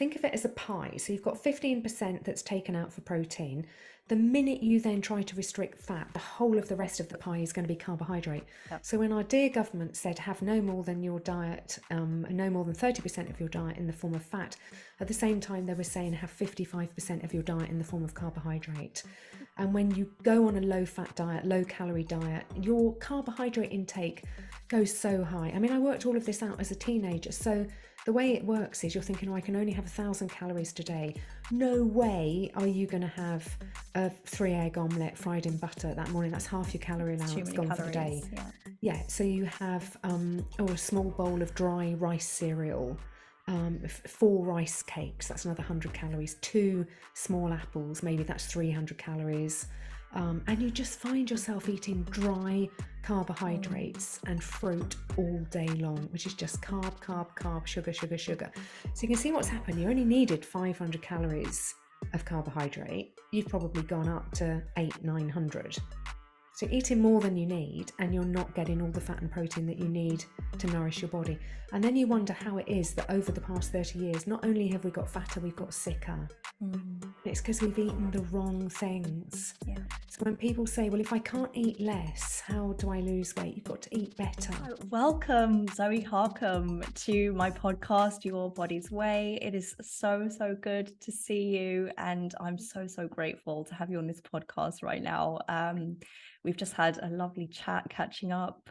think of it as a pie. So you've got 15% that's taken out for protein. The minute you then try to restrict fat, the whole of the rest of the pie is going to be carbohydrate. Yep. So when our dear government said have no more than your diet, no more than 30% of your diet in the form of fat, at the same time they were saying have 55% of your diet in the form of carbohydrate. And when you go on a low fat diet, low calorie diet, your carbohydrate intake goes so high. I mean, I worked all of this out as a teenager. So the way it works is you're thinking, oh, I can only have 1,000 calories today. No way are you going to have a 3-egg omelette fried in butter that morning. That's half your calorie allowance gone for the day. Yeah. So you have a small bowl of dry rice cereal, 4 rice cakes, that's another 100 calories, 2 small apples, maybe that's 300 calories. And you just find yourself eating dry carbohydrates and fruit all day long, which is just carb, carb, carb, sugar, sugar, sugar. So you can see what's happened. You only needed 500 calories of carbohydrate. You've probably gone up to 800-900. So you're eating more than you need, and you're not getting all the fat and protein that you need to nourish your body. And then you wonder how it is that over the past 30 years, not only have we got fatter, we've got sicker. It's because we've eaten the wrong things. Yeah. So when people say, well, if I can't eat less, how do I lose weight? You've got to eat better. Welcome, Zoe Harcombe, to my podcast, Your Body's Way. It is so good to see you. And I'm so grateful to have you on this podcast right now. We've just had a lovely chat catching up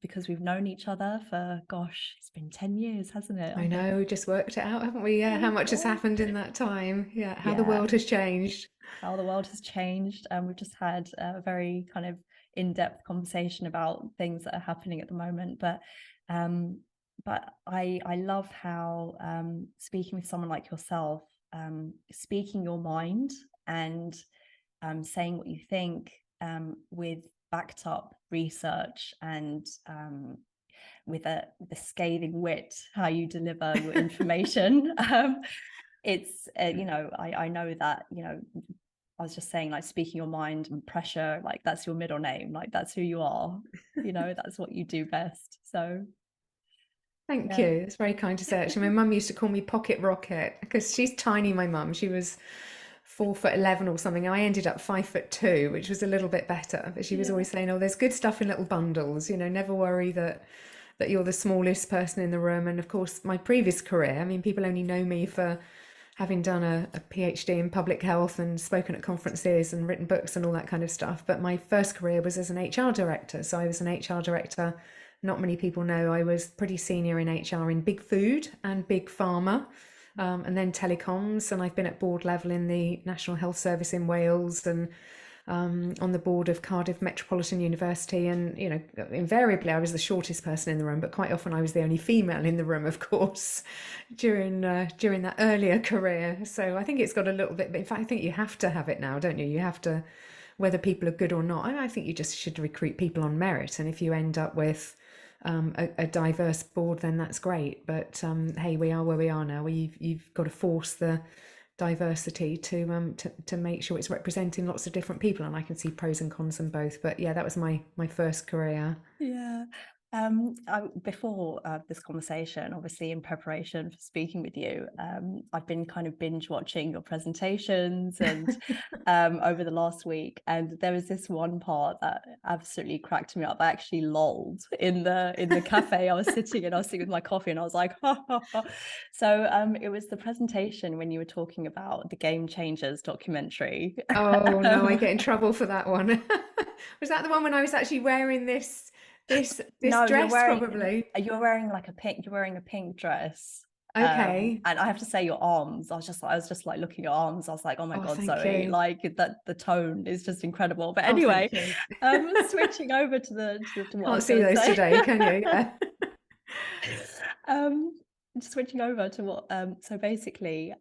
because we've known each other for, gosh, it's been 10 years, hasn't it? I know, we just worked it out, haven't we? Yeah, how much has happened in that time. Yeah, how the world has changed. How the world has changed. And we've just had a very kind of in-depth conversation about things that are happening at the moment. But I love how speaking with someone like yourself, speaking your mind and saying what you think with backed up research and with the scathing wit, how you deliver your information. It's I know that, I was just saying, like, speaking your mind and pressure, like, that's your middle name, like, that's who you are, that's what you do best. So thank you. It's very kind to say. Actually, my mum used to call me Pocket Rocket because she's tiny, my mum. She was 4'11" or something. I ended up 5'2", which was a little bit better. But she was always saying, oh, there's good stuff in little bundles, never worry that you're the smallest person in the room. And of course, my previous career, I mean, people only know me for having done a PhD in public health and spoken at conferences and written books and all that kind of stuff. But my first career was as an HR director. So I was an HR director. Not many people know I was pretty senior in HR in big food and big pharma. And then telecoms, and I've been at board level in the National Health Service in Wales and on the board of Cardiff Metropolitan University. And invariably I was the shortest person in the room, but quite often I was the only female in the room, of course, during that earlier career. So I think it's got a little bit, but in fact I think you have to have it now, don't you? You have to, whether people are good or not. I think you just should recruit people on merit, and if you end up with a diverse board, then that's great. But hey, we are where we are now. You've got to force the diversity to make sure it's representing lots of different people, and I can see pros and cons in both. But yeah, that was my first career. Yeah. Before this conversation, obviously in preparation for speaking with you, I've been kind of binge watching your presentations and over the last week, and there was this one part that absolutely cracked me up. I actually lolled in the cafe I was sitting in. I was sitting with my coffee and I was like, ha, ha, ha. So it was the presentation when you were talking about the Game Changers documentary. Oh no, I get in trouble for that one. Was that the one when I was actually wearing this No, dress? Probably. You're wearing a pink dress. Okay. And I have to say, your arms, I was just like looking at your arms. I was like, oh my God, Zoe, you. like that, the tone is just incredible. But anyway, switching over to what Can't see those today, can you? Yeah. Switching over to what, so basically,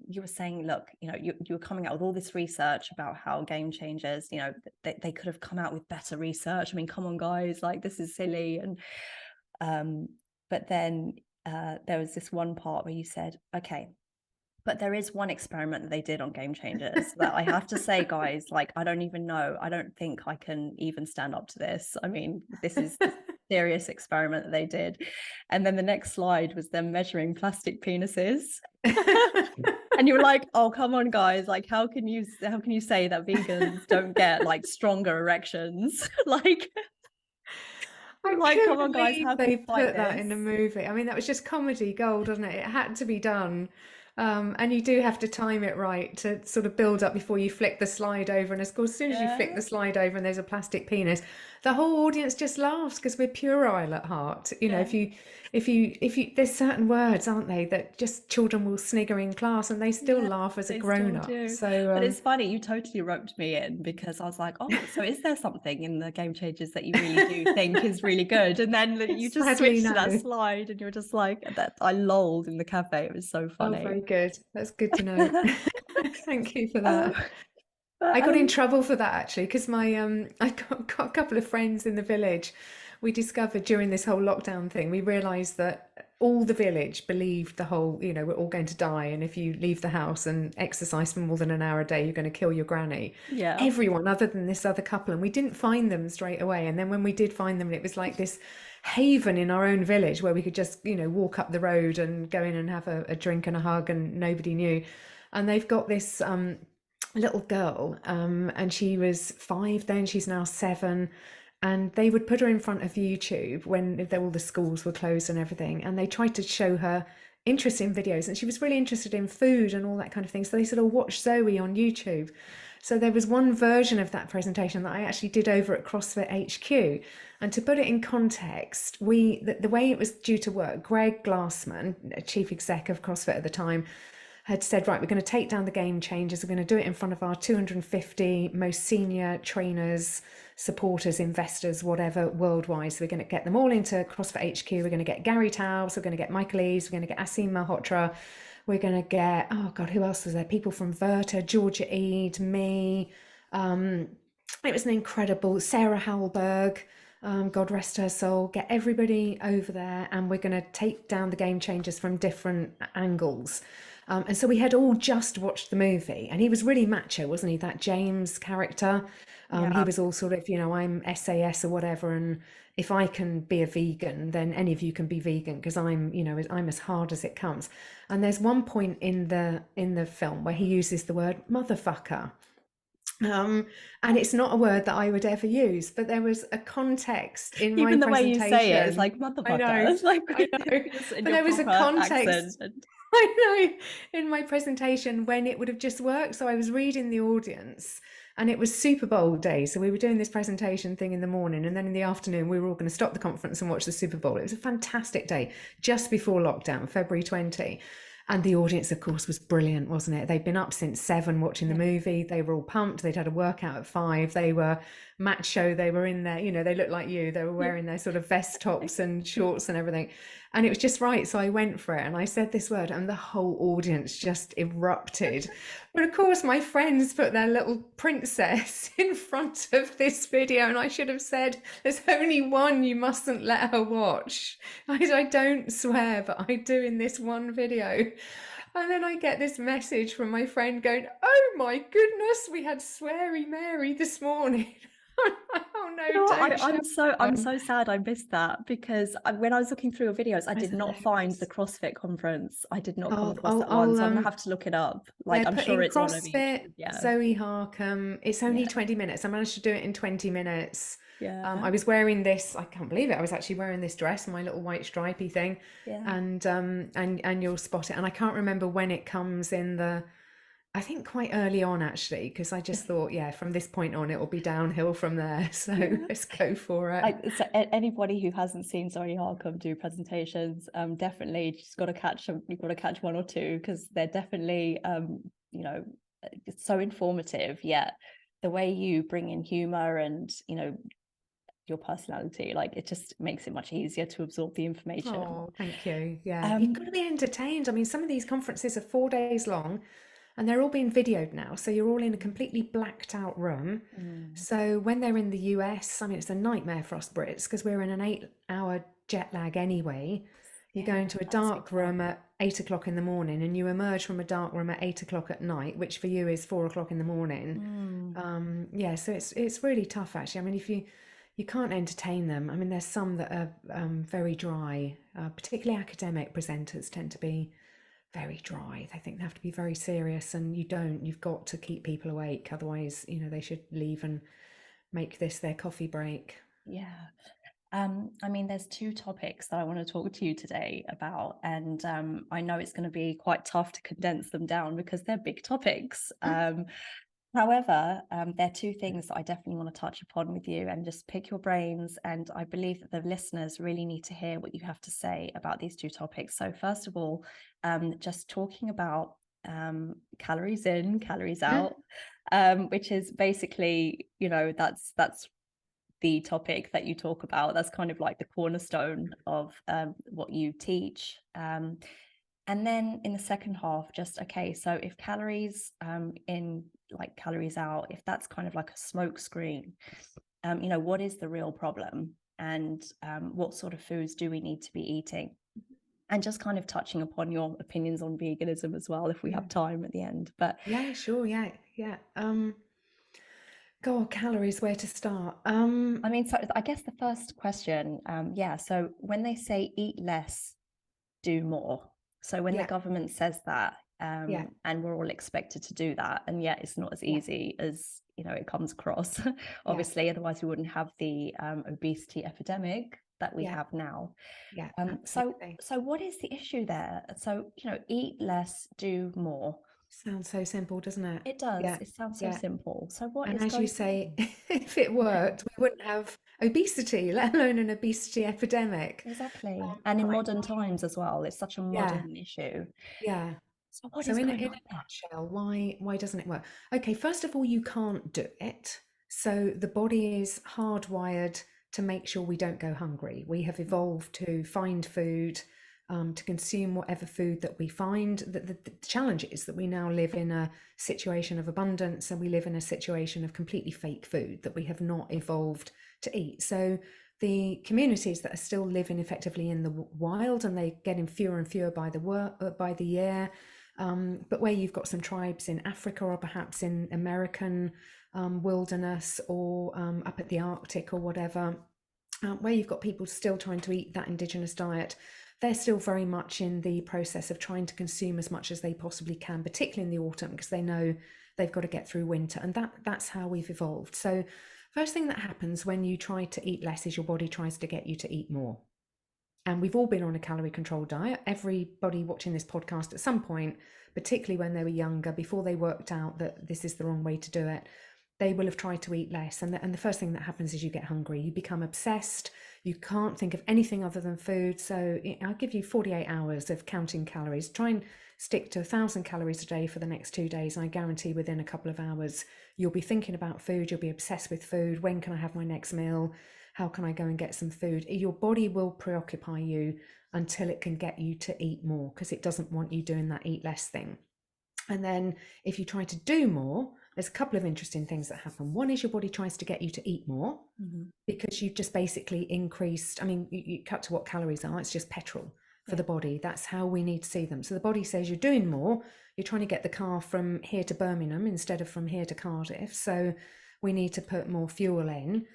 you were saying, look, you were coming out with all this research about how Game Changers, they could have come out with better research. I mean, come on, guys, like, this is silly. And but then there was this one part where you said, okay, but there is one experiment that they did on Game Changers that I have to say, guys, like, I don't think I can even stand up to this. I mean, this is serious experiment that they did. And then the next slide was them measuring plastic penises. And you were like, oh, come on, guys. Like, how can you say that vegans don't get like stronger erections? Like, I like, come couldn't on, guys, believe how can they you fight put that this? in a movie. I mean, that was just comedy gold, wasn't it? It had to be done. And you do have to time it right to sort of build up before you flick the slide over. And of course, as soon as you flick Yeah. the slide over and there's a plastic penis, the whole audience just laughs because we're puerile at heart. You know, Yeah. there's certain words, aren't they, that just children will snigger in class and they still Yeah, laugh as a they grown still up. do. So, But it's funny, you totally roped me in because I was like, oh, so is there something in the Game Changers that you really do think is really good? And then you just sadly, switched to that no. slide and you were just like, that I lolled in the cafe. It was so Oh, funny. very good. That's good to know. Thank you for Um, that. but I got in trouble for that actually because I got a couple of friends in the village. We discovered during this whole lockdown thing, we realized that all the village believed the whole, you know, we're all going to die, and if you leave the house and exercise for more than an hour a day, you're going to kill your granny. yeah, Everyone other than this other couple, and we didn't find them straight away. And then when we did find them, it was like this haven in our own village where we could just, you know, walk up the road and go in and have a drink and a hug, and nobody knew. And they've got this little girl, and she was 5 then, she's now 7, and they would put her in front of YouTube when all the schools were closed and everything, and they tried to show her interesting videos, and she was really interested in food and all that kind of thing, so they said, oh, watch Zoe on YouTube. So there was one version of that presentation that I actually did over at CrossFit HQ. And to put it in context, the way it was due to work, Greg Glassman, chief exec of CrossFit at the time, had said, right, we're going to take down the game changers. We're going to do it in front of our 250 most senior trainers, supporters, investors, whatever, worldwide. So we're going to get them all into CrossFit HQ. We're going to get Gary Taubes. We're going to get Michael Eaves. We're going to get Asim Malhotra. We're going to get, oh God, who else was there? People from Verta, Georgia Eid, me. It was an incredible, Sarah Hallberg. God rest her soul, get everybody over there, and we're going to take down the game changers from different angles. And so we had all just watched the movie, and he was really macho, wasn't he? That James character. He yeah. was all sort of, you know, I'm SAS or whatever, and if I can be a vegan, then any of you can be vegan because I'm, you know, I'm as hard as it comes. And there's one point in the film where he uses the word motherfucker. Um, and it's not a word that I would ever use, but there was a context in my Even the way you say it is presentation. like I know, motherfucker. It's like I know, just in but your there was a proper accent. context, And I know, in my presentation when it would have just worked. So I was reading the audience, and it was Super Bowl day. So we were doing this presentation thing in the morning, and then in the afternoon, we were all going to stop the conference and watch the Super Bowl. It was a fantastic day, just before lockdown, February 20. And the audience, of course, was brilliant, wasn't it? They'd been up since 7 watching the yeah, movie. They were all pumped. They'd had a workout at 5. They were macho. They were in there, you know, they looked like you. They were yeah. wearing their sort of vest tops and shorts and everything. And it was just right. So I went for it and I said this word, and the whole audience just erupted. But of course, my friends put their little princess in front of this video, and I should have said, there's only one you mustn't let her watch. I don't swear, but I do in this one video. And then I get this message from my friend going, oh my goodness, we had Sweary Mary this morning. Oh no, You know what? don't show I'm them. so sad I missed that because when I was looking through your videos, I That's did not find the hilarious. CrossFit conference. I did not come I'll, across I'll, that one, I'll, so I'm gonna have to look it up. yeah, Like I'm put sure in it's one of CrossFit, YouTube. Yeah, Zoe Harcombe. It's only yeah, 20 minutes. I managed to do it in 20 minutes. yeah, I was wearing this, I can't believe it. I was actually wearing this dress, my little white stripy thing, yeah. and you'll spot it. And I can't remember when it comes in I think quite early on actually, because I just thought, yeah, from this point on, it will be downhill from there. So Yeah. let's go for it. So anybody who hasn't seen Zoe Harcombe do presentations, definitely just got to catch them. You've got to catch one or two because they're definitely, you know, it's so informative. Yet the way you bring in humor and your personality, like it just makes it much easier to absorb the information. Oh, thank you. Yeah, you've got Um, to be entertained. I mean, some of these conferences are 4 days long and they're all being videoed now. So you're all in a completely blacked out room. mm, So when they're in the US, I mean, it's a nightmare for us Brits because we're in an 8 hour jet lag anyway. You go yeah, into a that's a big dark room factor. at 8 o'clock in the morning and you emerge from a dark room at 8 o'clock at night, which for you is 4 o'clock in the morning. Mm, Yeah, so it's really tough actually. I mean, you can't entertain them. I mean, there's some that are very dry, particularly academic presenters tend to be very dry. They think they have to be very serious, and you don't. You've got to keep people awake. Otherwise, they should leave and make this their coffee break. Yeah. I mean, there's two topics that I want to talk to you today about, and I know it's going to be quite tough to condense them down because they're big topics. However, there are two things that I definitely want to touch upon with you and just pick your brains. And I believe that the listeners really need to hear what you have to say about these two topics. So, first of all, just talking about calories in, calories out, which is basically, that's the topic that you talk about. That's kind of like the cornerstone of what you teach. And then in the second half, just okay, so if calories in, like calories out, if that's kind of like a smoke screen, what is the real problem? And what sort of foods do we need to be eating? And just kind of touching upon your opinions on veganism as well, if we Yeah. have time at the end. But Yeah, sure. Yeah, yeah. God, calories, where to start? I mean, so I guess the first question, yeah, so when they say eat less, do more. So when the Yeah, government says that, yeah, and we're all expected to do that, and yet it's not as yeah, easy as it comes across. yeah, Obviously, otherwise we wouldn't have the obesity epidemic that we yeah, have now. yeah, So absolutely. so what is the issue there? So eat less, do more. Sounds so simple, doesn't it? It does. Yeah, It sounds so yeah. simple. So what And is as you going say, on? if it worked, we wouldn't have obesity, let alone an obesity epidemic. Exactly. And in Right. modern times as well, it's such a Yeah, modern issue. yeah. So what So is in going a on there? nutshell, why doesn't it work? Okay, first of all, you can't do it. So the body is hardwired to make sure we don't go hungry. We have evolved to find food, to consume whatever food that we find. The challenge is that we now live in a situation of abundance, and we live in a situation of completely fake food that we have not evolved to eat. So the communities that are still living effectively in the wild, and they're getting fewer and fewer by the year, but where you've got some tribes in Africa, or perhaps in American wilderness, or up at the Arctic or whatever, where you've got people still trying to eat that indigenous diet, they're still very much in the process of trying to consume as much as they possibly can, particularly in the autumn, because they know they've got to get through winter. And that's how we've evolved. So first thing that happens when you try to eat less is your body tries to get you to eat more. And we've all been on a calorie controlled diet. Everybody watching this podcast at some point, particularly when they were younger, before they worked out that this is the wrong way to do it, they will have tried to eat less. And the first thing that happens is you get hungry. You become obsessed. You can't think of anything other than food. So I'll give you 48 hours of counting calories. Try and stick to 1,000 calories a day for the next 2 days. I guarantee within a couple of hours, you'll be thinking about food. You'll be obsessed with food. When can I have my next meal? How can I go and get some food? Your body will preoccupy you until it can get you to eat more, because it doesn't want you doing that eat less thing. And then if you try to do more, there's a couple of interesting things that happen. One is your body tries to get you to eat more, Mhm. because you've just basically increased. I mean, you cut to what calories are, it's just petrol for Yeah. the body. That's how we need to see them. So the body says you're doing more, you're trying to get the car from here to Birmingham instead of from here to Cardiff. So we need to put more fuel in.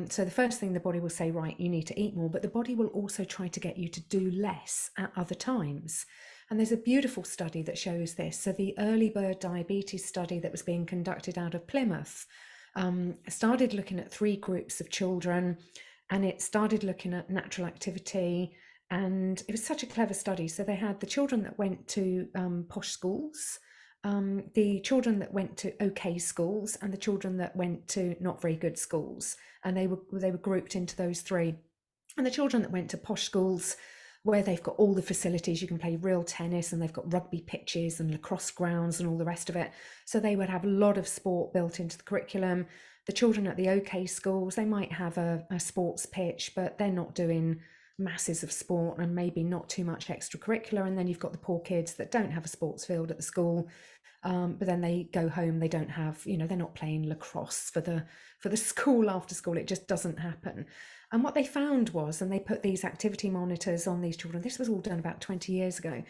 So the first thing the body will say, right, you need to eat more, but the body will also try to get you to do less at other times. And there's a beautiful study that shows this. So the early bird diabetes study that was being conducted out of Plymouth started looking at 3 groups of children, and it started looking at natural activity. And it was such a clever study. So they had the children that went to posh schools, the children that went to okay schools, and the children that went to not very good schools. And they were grouped into those three. And the children that went to posh schools, where they've got all the facilities, you can play real tennis, and they've got rugby pitches and lacrosse grounds and all the rest of it. So they would have a lot of sport built into the curriculum. The children at the OK schools, they might have a sports pitch, but they're not doing masses of sport and maybe not too much extracurricular. And then you've got the poor kids that don't have a sports field at the school, but then they go home, they don't have, they're not playing lacrosse for the school after school. It just doesn't happen. And what they found was, and they put these activity monitors on these children, this was all done about 20 years ago,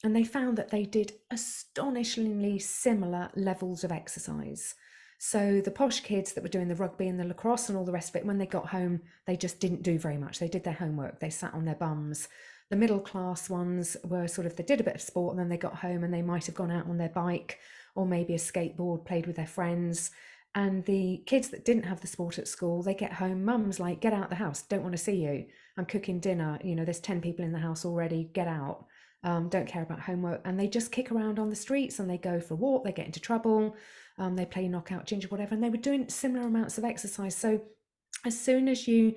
and they found that they did astonishingly similar levels of exercise. So the posh kids that were doing the rugby and the lacrosse and all the rest of it, when they got home, they just didn't do very much. They did their homework, they sat on their bums. The middle class ones were sort of, they did a bit of sport and then they got home and they might have gone out on their bike or maybe a skateboard, played with their friends. And the kids that didn't have the sport at school, they get home, mum's like, get out the house, don't want to see you. I'm cooking dinner, there's 10 people in the house already, get out. Don't care about homework. And they just kick around on the streets and they go for a walk, they get into trouble, they play knockout ginger, whatever. And they were doing similar amounts of exercise. So as soon as you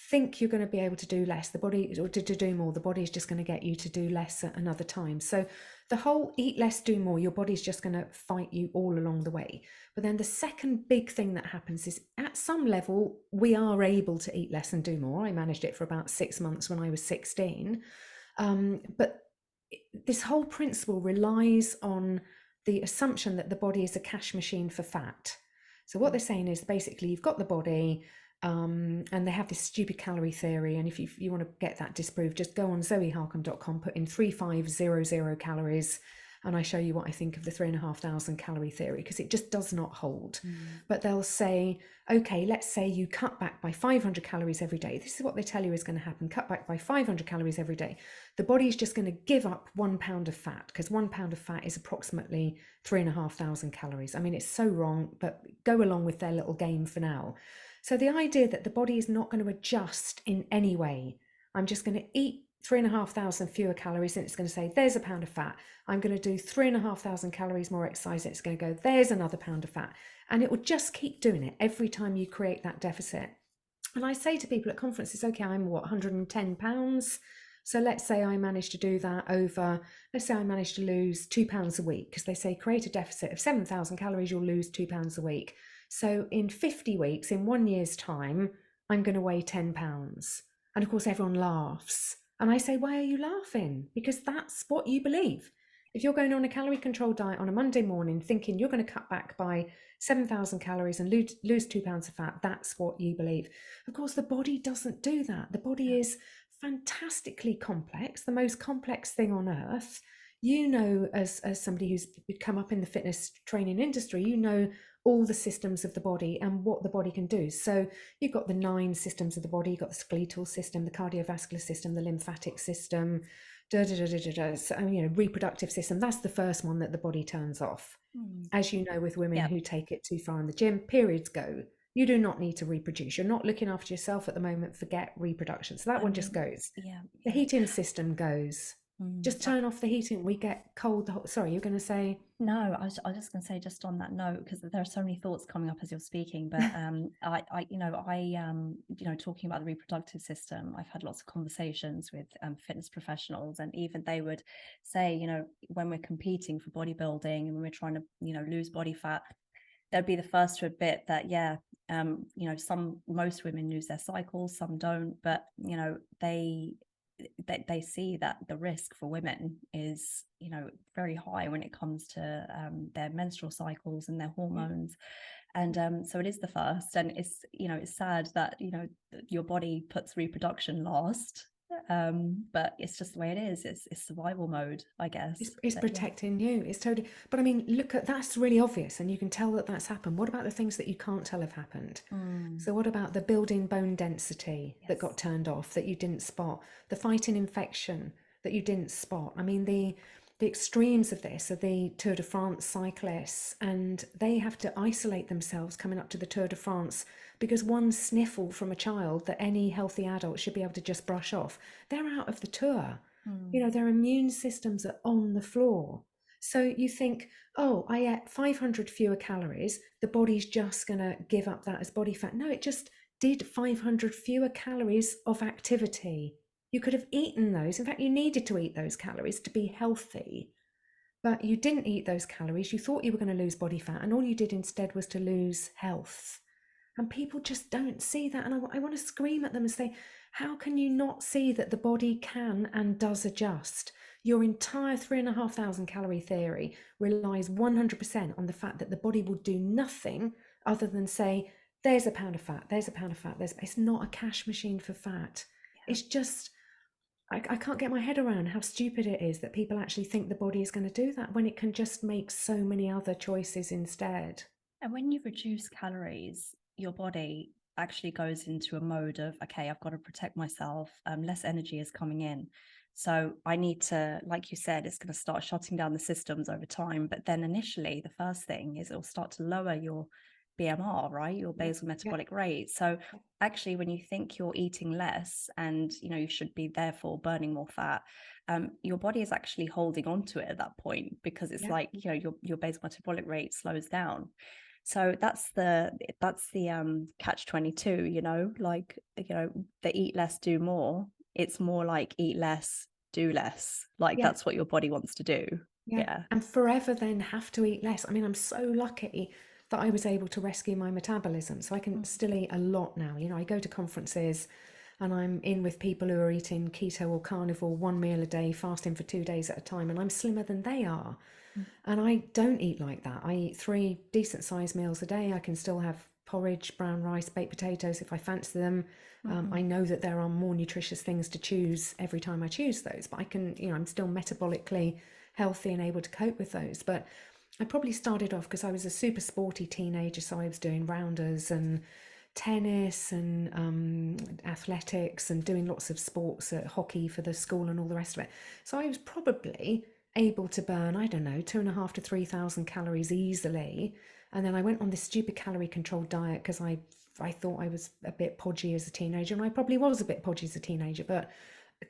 think you're going to be able to do less, the body, or to do more, the body is just going to get you to do less at another time. So the whole eat less, do more, your body's just going to fight you all along the way. But then the second big thing that happens is at some level, we are able to eat less and do more. I managed it for about 6 months when I was 16. But this whole principle relies on the assumption that the body is a cash machine for fat. So what they're saying is basically you've got the body, and they have this stupid calorie theory. And if you want to get that disproved, just go on zoeharcombe.com, put in 3500 calories, and I show you what I think of the 3,500 calorie theory, because it just does not hold. But they'll say, okay, let's say you cut back by 500 calories every day. This is what they tell you is going to happen. Cut back by 500 calories every day. The body is just going to give up 1 pound of fat, because 1 pound of fat is approximately 3,500 calories. I mean, it's so wrong, but go along with their little game for now. So the idea that the body is not going to adjust in any way, I'm just going to eat 3,500 fewer calories and it's going to say, there's a pound of fat. I'm going to do 3,500 calories more exercise and it's going to go, there's another pound of fat. And it will just keep doing it every time you create that deficit. And I say to people at conferences, okay, I'm 110 pounds. So let's say I managed to do that over, let's say I managed to lose 2 pounds a week, because they say create a deficit of 7,000 calories, you'll lose 2 pounds a week. So in 50 weeks, in 1 year's time, I'm going to weigh 10 pounds. And of course, everyone laughs. And I say, why are you laughing? Because that's what you believe. If you're going on a calorie control diet on a Monday morning thinking you're going to cut back by 7,000 calories and lose 2 pounds of fat, that's what you believe. Of course, the body doesn't do that. The body is fantastically complex, the most complex thing on earth. As somebody who's come up in the fitness training industry, all the systems of the body and what the body can do. So you've got the 9 systems of the body. You've got the skeletal system, the cardiovascular system, the lymphatic system, So, reproductive system. That's the first one that the body turns off. As you know, with women who take it too far in the gym, periods go. You do not need to reproduce. You're not looking after yourself at the moment. Forget reproduction. So that one just goes. The heating system goes. Just turn off the heating. We get cold. Sorry, you're going to say? No, I was just going to say, just on that note, because there are so many thoughts coming up as you're speaking. But talking about the reproductive system, I've had lots of conversations with fitness professionals, and even they would say, when we're competing for bodybuilding and when we're trying to, lose body fat, they'd be the first to admit that, most women lose their cycles, some don't, but they see that the risk for women is very high when it comes to their menstrual cycles and their hormones. And so it is the first, and it's sad that your body puts reproduction last, but it's just the way it is. It's survival mode, I guess. It's protecting you. It's totally. But I mean, look at that's really obvious, and you can tell that that's happened. What about the things that you can't tell have happened? So what about the building bone density that got turned off that you didn't spot? The fighting infection that you didn't spot? I mean, the extremes of this are the Tour de France cyclists, and they have to isolate themselves coming up to the Tour de France because one sniffle from a child that any healthy adult should be able to just brush off, they're out of the Tour. Their immune systems are on the floor. So you think, oh, I ate 500 fewer calories, the body's just going to give up that as body fat. No, it just did 500 fewer calories of activity. You could have eaten those. In fact, you needed to eat those calories to be healthy. But you didn't eat those calories. You thought you were going to lose body fat, and all you did instead was to lose health. And people just don't see that. And I want to scream at them and say, how can you not see that the body can and does adjust? Your entire 3,500 calorie theory relies 100% on the fact that the body will do nothing other than say, there's a pound of fat, there's a pound of fat. It's not a cash machine for fat. It's just, I can't get my head around how stupid it is that people actually think the body is going to do that when it can just make so many other choices instead. And when you reduce calories, your body actually goes into a mode of, okay, I've got to protect myself. Less energy is coming in. So I need to, like you said, it's going to start shutting down the systems over time. But then initially, the first thing is it'll start to lower your BMR, right? Your Yeah, basal yeah, metabolic rate. So yeah, actually, when you think you're eating less and you should be therefore burning more fat, your body is actually holding on to it at that point because it's yeah, like your basal metabolic rate slows down. So that's the catch 22, like the eat less, do more. It's more like eat less, do less. Like yeah. that's what your body wants to do. Yeah, Yeah. and forever then have to eat less. I mean, I'm so lucky that I was able to rescue my metabolism. So I can Mm. still eat a lot now. I go to conferences and I'm in with people who are eating keto or carnivore 1 meal a day, fasting for 2 days at a time, and I'm slimmer than they are. Mm. And I don't eat like that. I eat three decent sized meals a day. I can still have porridge, brown rice, baked potatoes if I fancy them. I Mhm. know that there are more nutritious things to choose every time I choose those, but I can, I'm still metabolically healthy and able to cope with those. But I probably started off because I was a super sporty teenager, so I was doing rounders and tennis and athletics and doing lots of sports at hockey for the school and all the rest of it. So I was probably able to burn, I don't know, 2.5 to 3,000 calories easily. And then I went on this stupid calorie controlled diet because I thought I was a bit podgy as a teenager, and I probably was a bit podgy as a teenager, but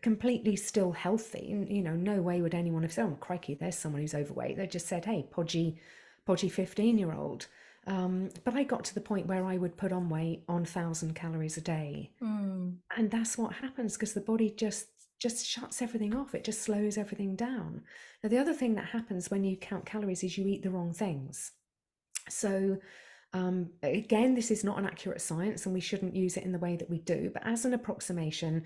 completely still healthy. And no way would anyone have said, "Oh, crikey, there's someone who's overweight." They just said, "Hey, podgy 15-year-old." But I got to the point where I would put on weight on 1,000 calories a day, Mm. and that's what happens because the body just shuts everything off. It just slows everything down. Now, the other thing that happens when you count calories is you eat the wrong things. So again, this is not an accurate science and we shouldn't use it in the way that we do, but as an approximation,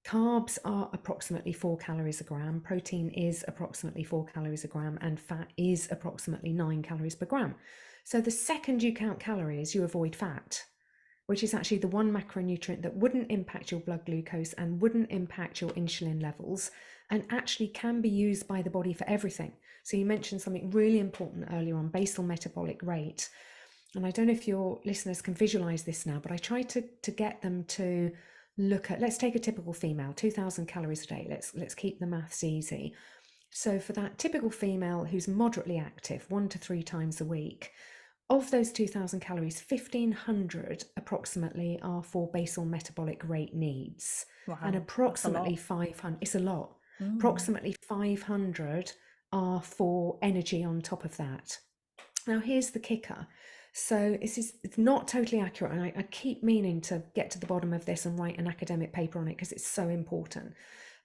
carbs are approximately 4 calories a gram, protein is approximately 4 calories a gram, and fat is approximately 9 calories per gram. So the second you count calories, you avoid fat, which is actually the one macronutrient that wouldn't impact your blood glucose and wouldn't impact your insulin levels, and actually can be used by the body for everything. So you mentioned something really important earlier on, basal metabolic rate. And I don't know if your listeners can visualize this now, but I try to get them to look at, let's take a typical female, 2,000 calories a day. Let's keep the maths easy. So for that typical female who's moderately active, 1 to 3 times a week, of those 2,000 calories, 1,500 approximately are for basal metabolic rate needs, and Wow, that's a approximately lot. 500, it's a lot, Mm. approximately 500 are for energy on top of that. Now, here's the kicker. So it's not totally accurate, and I keep meaning to get to the bottom of this and write an academic paper on it because it's so important.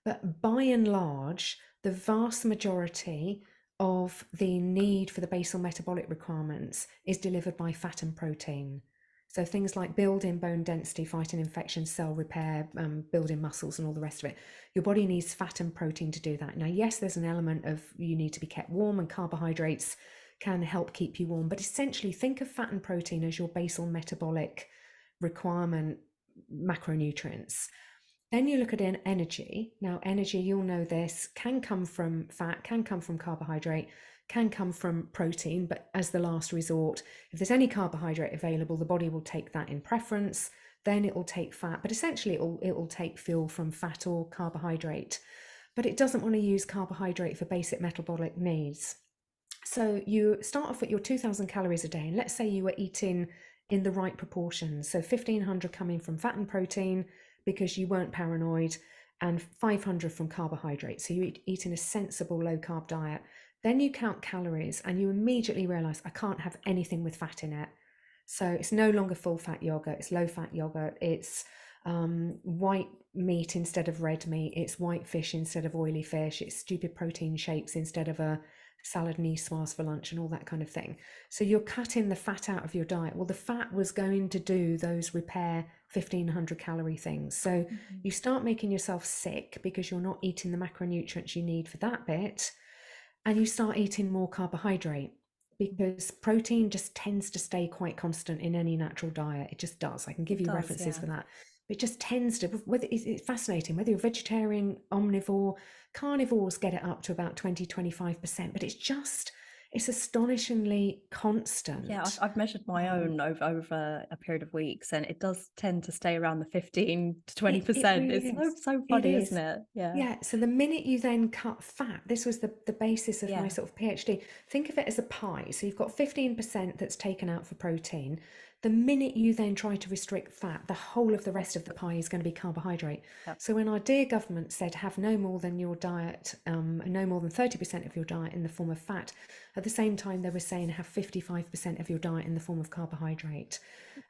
But by and large, the vast majority of the need for the basal metabolic requirements is delivered by fat and protein. So things like building bone density, fighting infection, cell repair, building muscles, and all the rest of it. Your body needs fat and protein to do that. Now, yes, there's an element of you need to be kept warm, and carbohydrates can help keep you warm. But essentially, think of fat and protein as your basal metabolic requirement macronutrients. Then you look at energy. Now, energy, you'll know this, can come from fat, can come from carbohydrate, can come from protein, but as the last resort, if there's any carbohydrate available, the body will take that in preference. Then it will take fat, but essentially it will take fuel from fat or carbohydrate. But it doesn't want to use carbohydrate for basic metabolic needs. So you start off with your 2,000 calories a day, and let's say you were eating in the right proportions. So 1,500 coming from fat and protein because you weren't paranoid, and 500 from carbohydrates. So you eat in a sensible low carb diet. Then you count calories and you immediately realize I can't have anything with fat in it. So it's no longer full fat yogurt, it's low fat yogurt, it's white meat instead of red meat, it's white fish instead of oily fish, it's stupid protein shakes instead of a salad niçoise for lunch, and all that kind of thing. So you're cutting the fat out of your diet. Well, the fat was going to do those repair 1,500 calorie things. So Mhm. you start making yourself sick because you're not eating the macronutrients you need for that bit, and you start eating more carbohydrate because protein just tends to stay quite constant in any natural diet. It just does. I can give It you does, references yeah. for that. It just tends to, whether it's fascinating, whether you're vegetarian, omnivore, carnivores get it up to about 20, 25%, but It's astonishingly Yeah, constant. I've measured my Um, own over a period of weeks, and it does tend to stay around the 15 to it 20%. really It's is. so It funny, isn't is. it? Yeah. Yeah, so the minute you then cut fat, this was the basis of my Yeah. sort of PhD. Think of it as a pie. So you've got 15% that's taken out for protein. The minute you then try to restrict fat, the whole of the rest of the pie is going to be carbohydrate. Yeah. So when our dear government said have no more than your diet, no more than 30% of your diet in the form of fat, at the same time they were saying have 55% of your diet in the form of carbohydrate.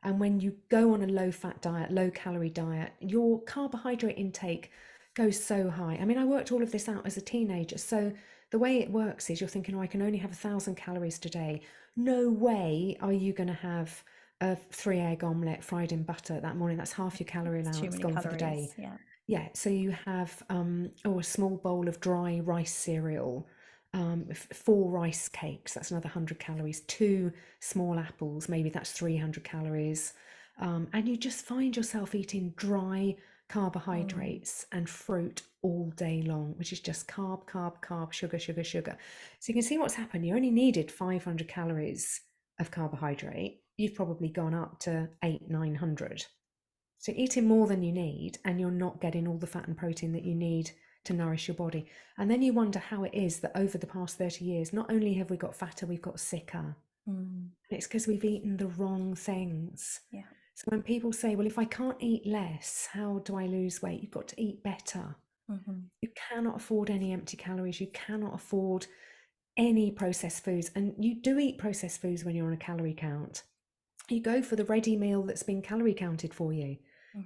And when you go on a low fat diet, low calorie diet, your carbohydrate intake goes so high. I mean, I worked all of this out as a teenager. So the way it works is you're thinking, oh, I can only have 1,000 calories today. No way are you going to have a 3 egg omelette fried in butter that morning. That's half your calorie It's too allowance many gone for the day. calories. Yeah. Yeah, so you have a small bowl of dry rice cereal, 4 rice cakes, that's another 100 calories, 2 small apples, maybe that's 300 calories. And you just find yourself eating dry Mm, carbohydrates and fruit all day long, which is just carb, carb, carb, sugar, sugar, sugar. So you can see what's happened. You only needed 500 calories of carbohydrate. You've probably gone up to 900. So eating more than you need, and you're not getting all the fat and protein that you need to nourish your body. And then you wonder how it is that over the past 30 years, not only have we got fatter, we've got sicker. mm, And it's because we've eaten the wrong things. yeah. So when people say, well, if I can't eat less, how do I lose weight? You've got to eat better. Hmm. You cannot afford any empty calories. You cannot afford any processed foods. And you do eat processed foods when you're on a calorie count. You go for the ready meal that's been calorie counted for you.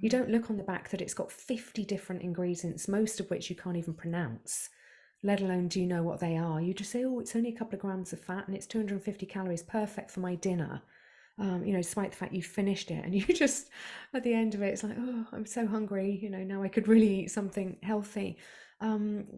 You Hmm. don't look on the back that it's got 50 different ingredients, most of which you can't even pronounce, let alone do you know what they are. You just say, oh, it's only a couple of grams of fat and it's 250 calories, perfect for my dinner. Despite the fact you finished it and you just, at the end of it, it's like, oh, I'm so hungry. Now I could really eat something healthy.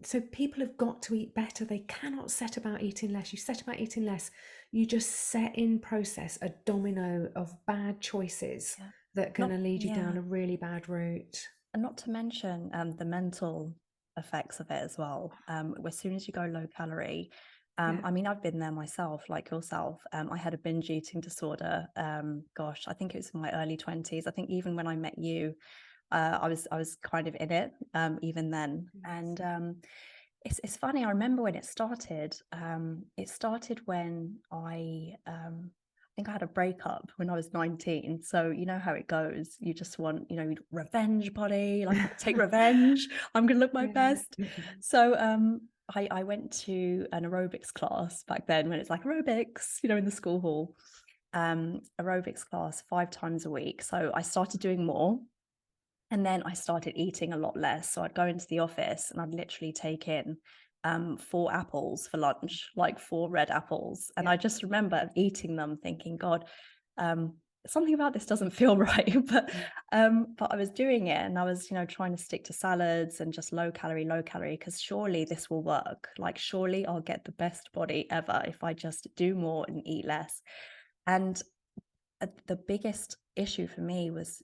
So people have got to eat better. They cannot set about eating less. You set about eating less, you just set in process a domino of bad choices Yeah. that are going Not, to lead you down yeah. a really bad route. And not to mention the mental effects of it as well. As soon as you go low calorie, Yeah. I mean, I've been there myself, like yourself. I had a binge eating disorder. Gosh, I think it was in my early 20s. I think even when I met you, I was kind of in it even then. And it's funny. I remember when it started. It started when I think I had a breakup when I was 19. So you know how it goes. You just want, revenge body. Like, I'm gonna take revenge. I'm gonna look my Yeah. best. So I went to an aerobics class back then when it's like aerobics, in the school hall. Aerobics class 5 times a week. So I started doing more. And then I started eating a lot less. So I'd go into the office and I'd literally take in 4 apples for lunch, like 4 red apples. And Yeah. I just remember eating them thinking, God, um, something about this doesn't feel right. But I was doing it and I was, trying to stick to salads and just low calorie, because surely this will work. Like, surely I'll get the best body ever if I just do more and eat less. And the biggest issue for me was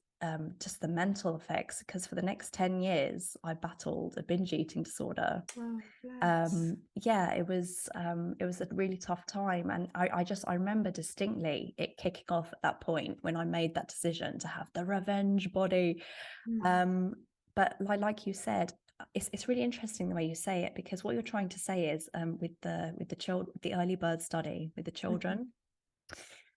just the mental effects, because for the next 10 years I battled a binge eating disorder. Oh, bless. Yeah, it was a really tough time, and I remember distinctly it kicking off at that point when I made that decision to have the revenge body. Mm. um but like you said, it's really interesting the way you say it, because what you're trying to say is, with the child, the early bird study with the Mhm. children,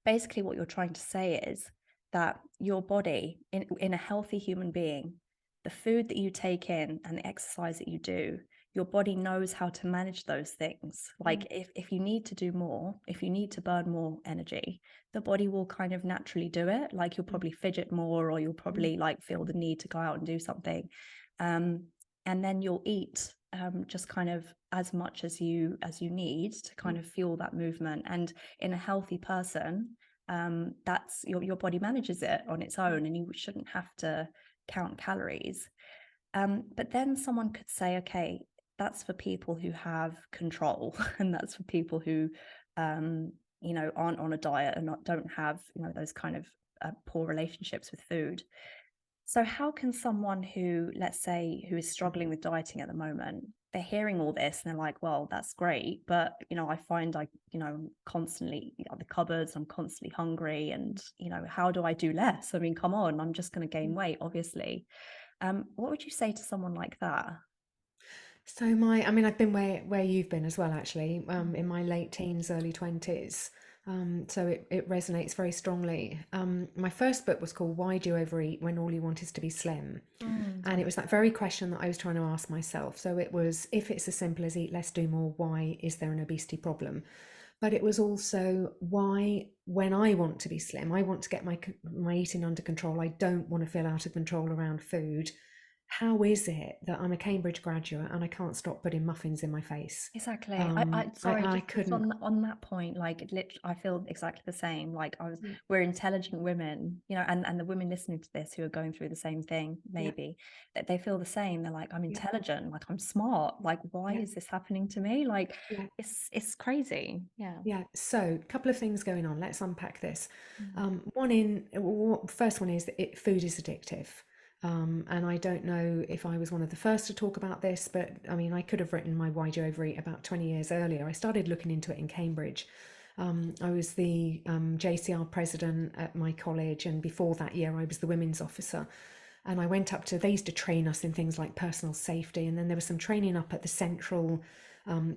basically what you're trying to say is that your body, in a healthy human being, the food that you take in and the exercise that you do, your body knows how to manage those things. Mm. Like, if you need to do more, if you need to burn more energy, the body will kind of naturally do it. Like, you'll Mm. probably fidget more, or you'll Mm. probably like feel the need to go out and do something. um, and then you'll eat just kind of as much as you need to kind Mm. of fuel that movement. And in a healthy person, that's your body manages it on its Mm. own, and you shouldn't have to count calories. But then someone could say, okay, that's for people who have control, and that's for people who aren't on a diet and don't have those kind of poor relationships with food. So how can someone who, let's say, who is struggling with dieting at the moment, they're hearing all this and they're like, well, that's great, but I find constantly at the cupboards, I'm constantly hungry, and how do I do less? I mean, come on, I'm just going to gain weight, obviously. What would you say to someone like that? So I mean, I've been where you've been as well, actually, in my late teens, early 20s. So it resonates very strongly. My first book was called Why Do You Overeat When All You Want Is to Be Slim? And it was that very question that I was trying to ask myself. So it was, if it's as simple as eat less, do more, why is there an obesity problem? But it was also why, when I want to be slim, I want to get my eating under control. I don't want to feel out of control around food. How is it that I'm a Cambridge graduate and I can't stop putting muffins in my face? Exactly. I sorry, I just couldn't. on that point, like literally, I feel exactly the same. Like Yeah, we're intelligent women, and the women listening to this who are going through the same thing, yeah, maybe that they feel the same. They're like, I'm yeah, intelligent, like I'm smart. Like, why yeah, is this happening to me? Like, yeah. it's crazy. Yeah. Yeah, so a couple of things going on. Let's unpack this. Mm. First one is that food is addictive. And I don't know if I was one of the first to talk about this, but I mean, I could have written my Why Do You Overeat about 20 years earlier. I started looking into it in Cambridge. I was the JCR president at my college, and before that year, I was the women's officer. And I went up to, they used to train us in things like personal safety, and then there was some training up at the central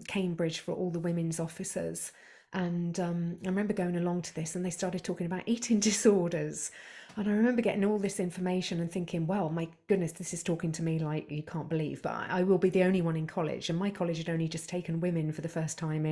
Cambridge for all the women's officers. And I remember going along to this, and they started talking about eating disorders. And I remember getting all this information and thinking, well, my goodness, this is talking to me like you can't believe, but I will be the only one in college. And my college had only just taken women for the first time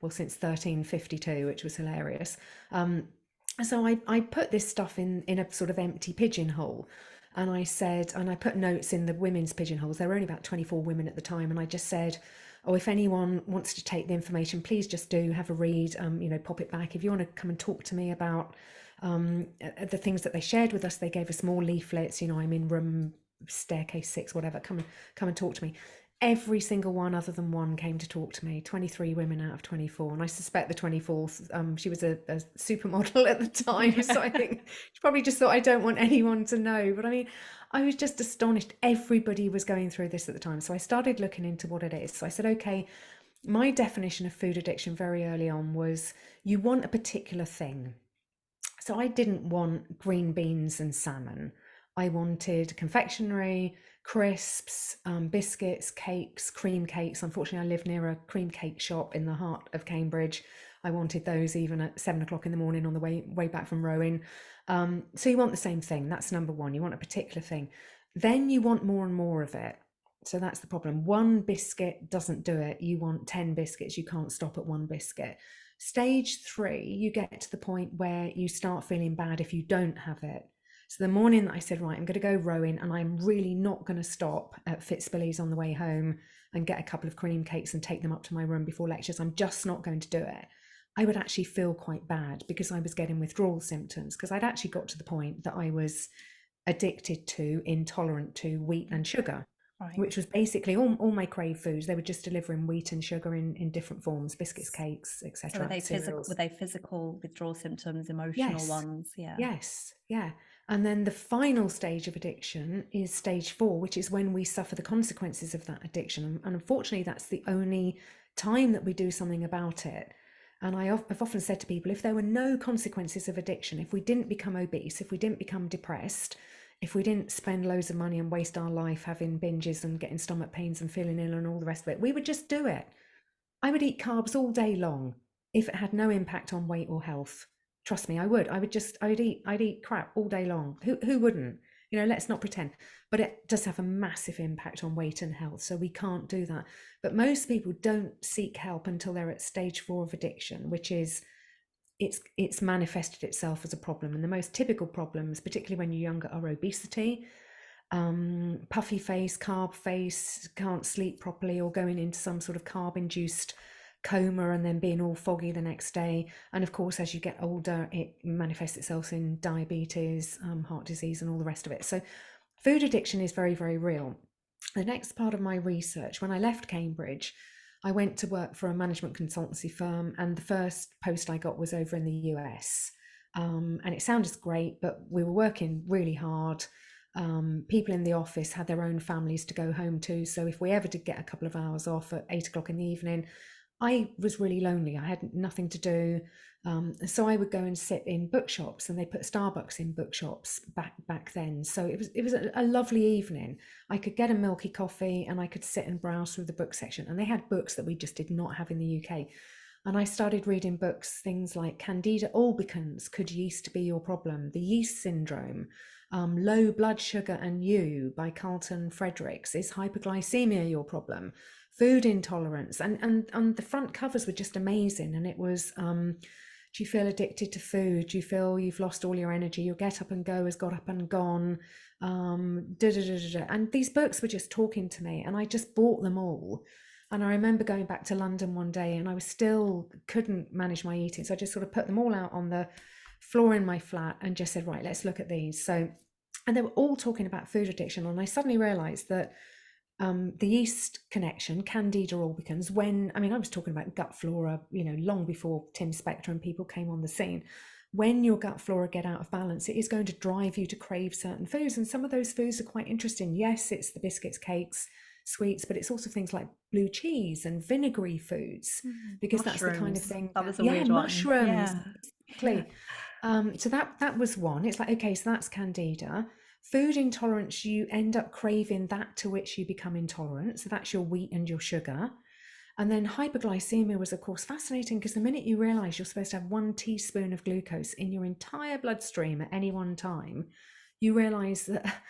well, since 1352, which was hilarious. So I put this stuff in a sort of empty pigeonhole. And I said, and I put notes in the women's pigeonholes. There were only about 24 women at the time. And I just said, oh, if anyone wants to take the information, please just do have a read, pop it back. If you want to come and talk to me about the things that they shared with us, they gave us more leaflets, I'm in room staircase 6, whatever, come and talk to me. Every single one other than one came to talk to me. 23 women out of 24, and I suspect the 24th, she was a supermodel at the time, so I think she probably just thought, I don't want anyone to know. But I mean, I was just astonished. Everybody was going through this at the time, so I started looking into what it is. So I said, okay, my definition of food addiction very early on was you want a particular thing. So I didn't want green beans and salmon. I wanted confectionery, crisps, biscuits, cakes, cream cakes. Unfortunately, I live near a cream cake shop in the heart of Cambridge. I wanted those even at 7 o'clock in the morning on the way back from rowing. So you want the same thing. That's number one. You want a particular thing. Then you want more and more of it. So that's the problem. One biscuit doesn't do it. You want 10 biscuits. You can't stop at one biscuit. Stage 3, you get to the point where you start feeling bad if you don't have it. So the morning that I said, right, I'm going to go rowing, and I'm really not going to stop at Fitzbilly's on the way home and get a couple of cream cakes and take them up to my room before lectures. I'm just not going to do it. I would actually feel quite bad because I was getting withdrawal symptoms, because I'd actually got to the point that I was addicted to, intolerant to wheat and sugar, Right. which was basically all my crave foods. They were just delivering wheat and sugar in different forms, biscuits, cakes, So were etc., they physical? Were cereals. they physical withdrawal symptoms, emotional Yes, ones? Yeah. yes, yeah. And then the final stage of addiction is stage 4, which is when we suffer the consequences of that addiction. And unfortunately, that's the only time that we do something about it. And I've often said to people, if there were no consequences of addiction, if we didn't become obese, if we didn't become depressed, if we didn't spend loads of money and waste our life having binges and getting stomach pains and feeling ill and all the rest of it, we would just do it. I would eat carbs all day long if it had no impact on weight or health. Trust me, I would. I'd eat crap all day long. Who wouldn't? Let's not pretend. But it does have a massive impact on weight and health, so we can't do that. But most people don't seek help until they're at stage 4 of addiction, which is it's manifested itself as a problem. And the most typical problems, particularly when you're younger, are obesity, puffy face, carb face, can't sleep properly, or going into some sort of carb induced coma and then being all foggy the next day. And of course, as you get older, it manifests itself in diabetes, heart disease, and all the rest of it. So food addiction is very, very real. The next part of my research, when I left Cambridge, I went to work for a management consultancy firm, and the first post I got was over in the US. And it sounded great, but we were working really hard. People in the office had their own families to go home to. So if we ever did get a couple of hours off at 8 o'clock in the evening, I was really lonely. I had nothing to do. So I would go and sit in bookshops, and they put Starbucks in bookshops back then. So it was a lovely evening. I could get a milky coffee and I could sit and browse through the book section. And they had books that we just did not have in the UK. And I started reading books, things like Candida albicans, Could Yeast Be Your Problem? The Yeast Syndrome, Low Blood Sugar and You by Carlton Fredericks, Is Hyperglycemia Your Problem? Food Intolerance. And the front covers were just amazing. And it was, do you feel addicted to food? Do you feel you've lost all your energy? Your Get Up and Go has got up and gone. And these books were just talking to me, and I just bought them all. And I remember going back to London one day, and I was still couldn't manage my eating. So I just sort of put them all out on the floor in my flat and just said, right, let's look at these. So, and they were all talking about food addiction. And I suddenly realized that the yeast connection, Candida albicans, I was talking about gut flora, long before Tim Spector and people came on the scene. When your gut flora get out of balance, it is going to drive you to crave certain foods. And some of those foods are quite interesting. Yes, it's the biscuits, cakes, sweets, but it's also things like blue cheese and vinegary foods, because that's the kind of Mushrooms. thing That that, was a yeah, weird one. mushrooms, Yeah. exactly. So that was one. It's like, okay, so that's Candida. Food intolerance, you end up craving that to which you become intolerant. So that's your wheat and your sugar. And then hyperglycemia was, of course, fascinating, because the minute you realize you're supposed to have 1 teaspoon of glucose in your entire bloodstream at any one time, you realize that,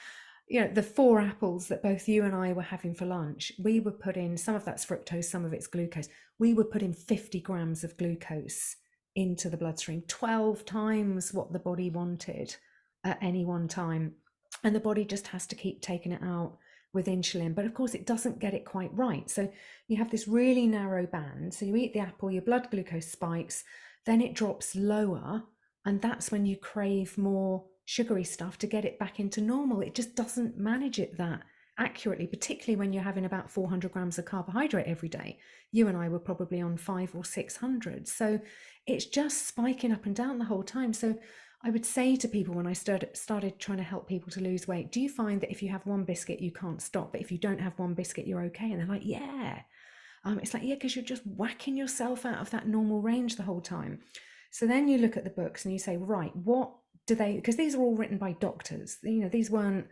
the 4 apples that both you and I were having for lunch, we were putting, some of that's fructose, some of it's glucose. We were putting 50 grams of glucose into the bloodstream, 12 times what the body wanted at any one time. And the body just has to keep taking it out with insulin. But of course, it doesn't get it quite right. So you have this really narrow band. So you eat the apple, your blood glucose spikes, then it drops lower. And that's when you crave more sugary stuff to get it back into normal. It just doesn't manage it that accurately, particularly when you're having about 400 grams of carbohydrate every day. You and I were probably on 500 or 600. So it's just spiking up and down the whole time. So I would say to people, when I started trying to help people to lose weight, do you find that if you have one biscuit, you can't stop, but if you don't have one biscuit, you're okay? And they're like, yeah. It's like, yeah, because you're just whacking yourself out of that normal range the whole time. So then you look at the books and you say, right, what do they, because these are all written by doctors, these weren't,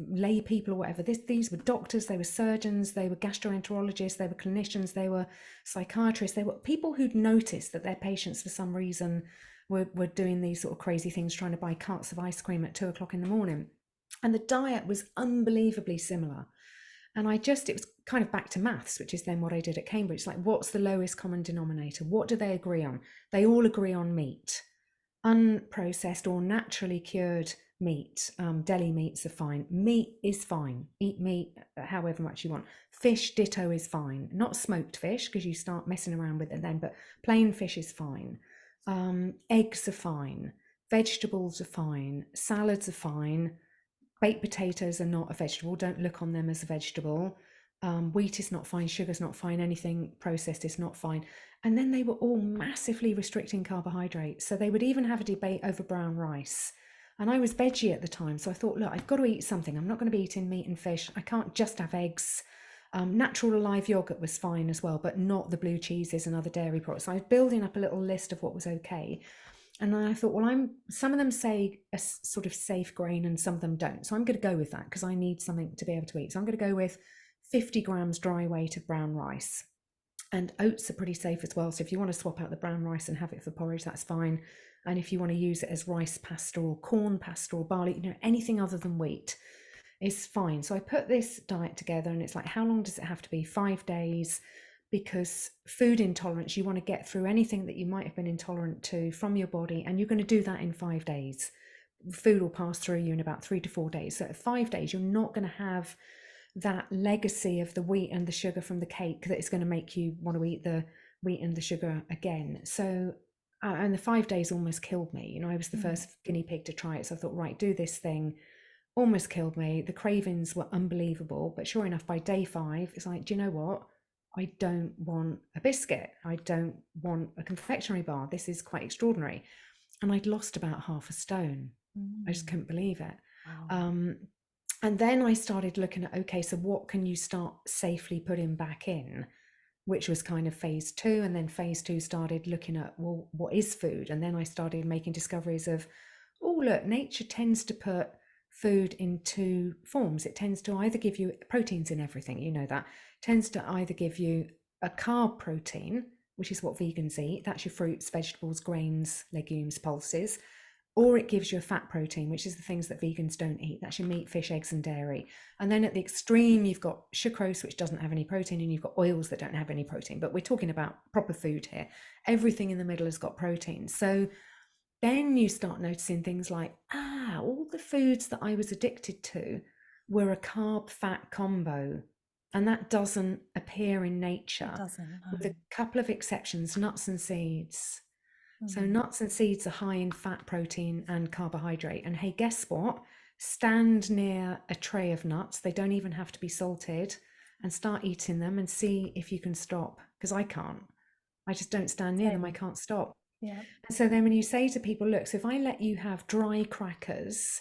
lay people or whatever. These were doctors, they were surgeons, they were gastroenterologists, they were clinicians, they were psychiatrists, they were people who'd noticed that their patients, for some reason, were doing these sort of crazy things, trying to buy carts of ice cream at 2 o'clock in the morning. And the diet was unbelievably similar. And it was kind of back to maths, which is then what I did at Cambridge. Like, what's the lowest common denominator? What do they agree on? They all agree on meat. Unprocessed or naturally cured meat. Deli meats are fine. Meat is fine. Eat meat however much you want. Fish, ditto, is fine. Not smoked fish, because you start messing around with it then, but plain fish is fine. Eggs are fine. Vegetables are fine. Salads are fine. Baked potatoes are not a vegetable. Don't look on them as a vegetable. Wheat is not fine. Sugar's not fine. Anything processed is not fine. And then they were all massively restricting carbohydrates. So they would even have a debate over brown rice. And I was veggie at the time. So I thought, look, I've got to eat something. I'm not going to be eating meat and fish. I can't just have eggs. Natural live yogurt was fine as well, but not the blue cheeses and other dairy products. So I was building up a little list of what was okay. And then I thought, well, some of them say a sort of safe grain and some of them don't. So I'm going to go with that, because I need something to be able to eat. So I'm going to go with 50 grams dry weight of brown rice. And oats are pretty safe as well. So if you want to swap out the brown rice and have it for porridge, that's fine. And if you want to use it as rice pasta or corn pasta or barley, anything other than wheat is fine. So I put this diet together, and it's like, how long does it have to be? 5 days. Because food intolerance, you want to get through anything that you might have been intolerant to from your body, and you're going to do that in 5 days. Food will pass through you in about 3 to 4 days. So at 5 days, you're not going to have that legacy of the wheat and the sugar from the cake that is going to make you want to eat the wheat and the sugar again. So, and the 5 days almost killed me. I was the first guinea pig to try it. So I thought, right, do this thing. Almost killed me. The cravings were unbelievable. But sure enough, by day 5, it's like, do you know what? I don't want a biscuit. I don't want a confectionery bar. This is quite extraordinary. And I'd lost about half a stone. I just Mm. couldn't believe it. Wow. Um, and then I started looking at, okay, so what can you start safely putting back in? Which was kind of phase two. And then phase two started looking at, well, what is food? And then I started making discoveries of, oh, look, nature tends to put food in two forms. It tends to either give you proteins in everything, you know that, tends to either give you a carb protein, which is what vegans eat. That's your fruits, vegetables, grains, legumes, pulses, or it gives you a fat protein, which is the things that vegans don't eat. That's your meat, fish, eggs, and dairy. And then at the extreme, you've got sucrose, which doesn't have any protein, and you've got oils that don't have any protein. But we're talking about proper food here. Everything in the middle has got protein. So then you start noticing things like, all the foods that I was addicted to were a carb fat combo. And that doesn't appear in It nature, doesn't, with no. a couple of exceptions, nuts and seeds. So Mm. nuts and seeds are high in fat, protein, and carbohydrate. And hey, guess what? Stand near a tray of nuts. They don't even have to be salted, and start eating them and see if you can stop. Because I can't. I just don't stand near them. I Same. can't stop. Yeah. And so then when you say to people, look, so if I let you have dry crackers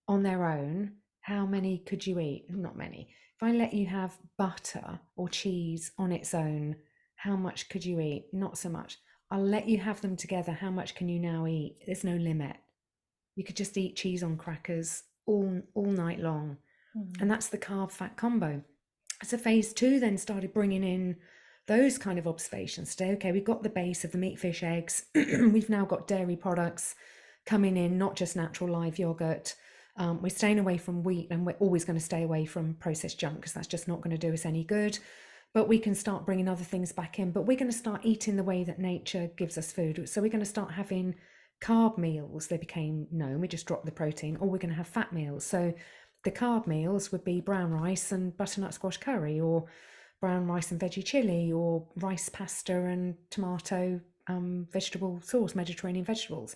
on their own, how many could you eat? Not many. If I let you have butter or cheese on its own, how much could you eat? Not so much. I'll let you have them together. How much can you now eat? There's no limit. You could just eat cheese on crackers all night long. And Mm. that's the carb fat combo. So phase two then started bringing in those kind of observations. Today, okay, we've got the base of the meat, fish, eggs. We've now got dairy products coming in, not just natural live yogurt. We're staying away from wheat, and we're always going to stay away from processed junk because that's just not going to do us any good. But we can start bringing other things back in. But we're going to start eating the way that nature gives us food. So we're going to start having carb meals. They became known. We just dropped the protein, or we're going to have fat meals. So the carb meals would be brown rice and butternut squash curry, or brown rice and veggie chili, or rice pasta and tomato vegetable sauce, Mediterranean vegetables.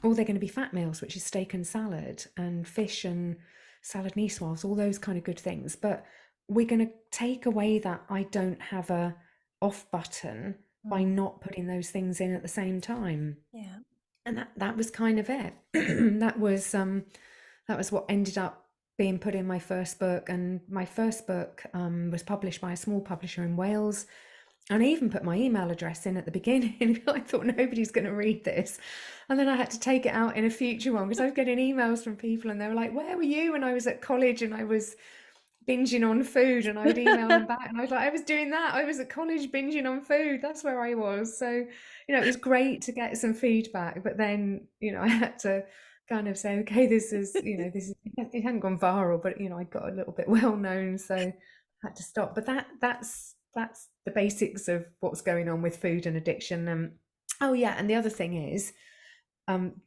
Or they're going to be fat meals, which is steak and salad and fish and salad niçoise, all those kind of good things. But we're going to take away that I don't have a off button by Mm. not putting those things in at the same time. Yeah. And that was kind of it. That was what ended up being put in my first book. And my first book was published by a small publisher in Wales. And I even put my email address in at the beginning. I thought nobody's going to read this. And then I had to take it out in a future one because I was getting emails from people and they were like, where were you when I was at college and I was binging on food? And I would email them back and I was like, I was doing that. I was at college binging on food. That's where I was. So, it was great to get some feedback. But then, I had to kind of say, okay, it hadn't gone viral, but, I got a little bit well known. So I had to stop. But that's the basics of what's going on with food and addiction. Oh yeah, and the other thing is,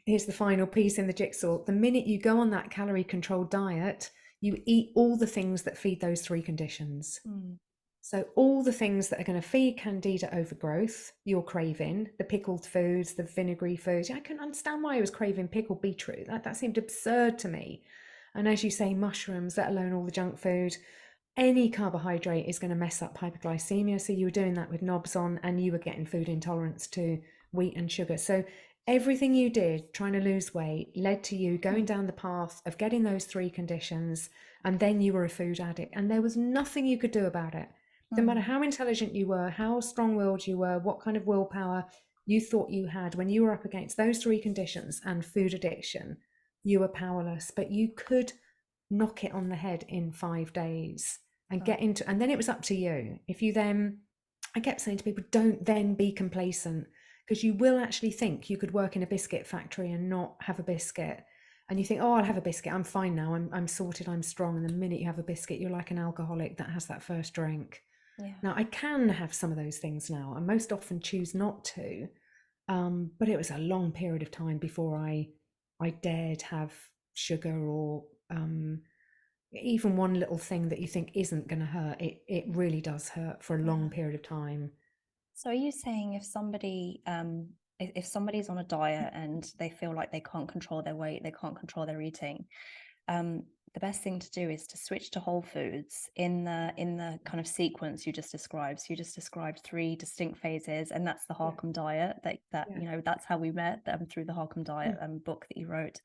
here's the final piece in the jigsaw. The minute you go on that calorie controlled diet, you eat all the things that feed those three conditions. Mm. So all the things that are going to feed candida overgrowth, you're craving, the pickled foods, the vinegary foods. I couldn't understand why I was craving pickled beetroot. That seemed absurd to me. And as you say, mushrooms, let alone all the junk food. Any carbohydrate is going to mess up hyperglycemia. So you were doing that with knobs on, and you were getting food intolerance to wheat and sugar. So everything you did trying to lose weight led to you going Mm. down the path of getting those three conditions, and then you were a food addict, and there was no you could do about it. No matter Mm. how intelligent you were, how strong-willed you were, what kind of willpower you thought you had, when you were up against those three conditions and food addiction, you were powerless. But you could knock it on the head in 5 days and Right. get into, and then it was up to you. If you then, I kept saying to people, don't then be complacent, because you will actually think you could work in a biscuit factory and not have a biscuit. And you think, oh, I'll have a biscuit, I'm fine now, I'm sorted, I'm strong. And the minute you have a biscuit, you're like an alcoholic that has that first drink. Yeah. Now, I can have some of those things now. I most often choose not to. But it was a long period of time before I dared have sugar, or even one little thing that you think isn't going to hurt. It really does hurt for a long Yeah. period of time. So are you saying if if somebody's on a diet and they feel like they can't control their weight, they can't control their eating, the best thing to do is to switch to whole foods in the kind of sequence you just described. So you just described three distinct phases, and that's the Yeah, Harcombe diet. That yeah, that's how we met, through the Harcombe yeah, diet book that you wrote.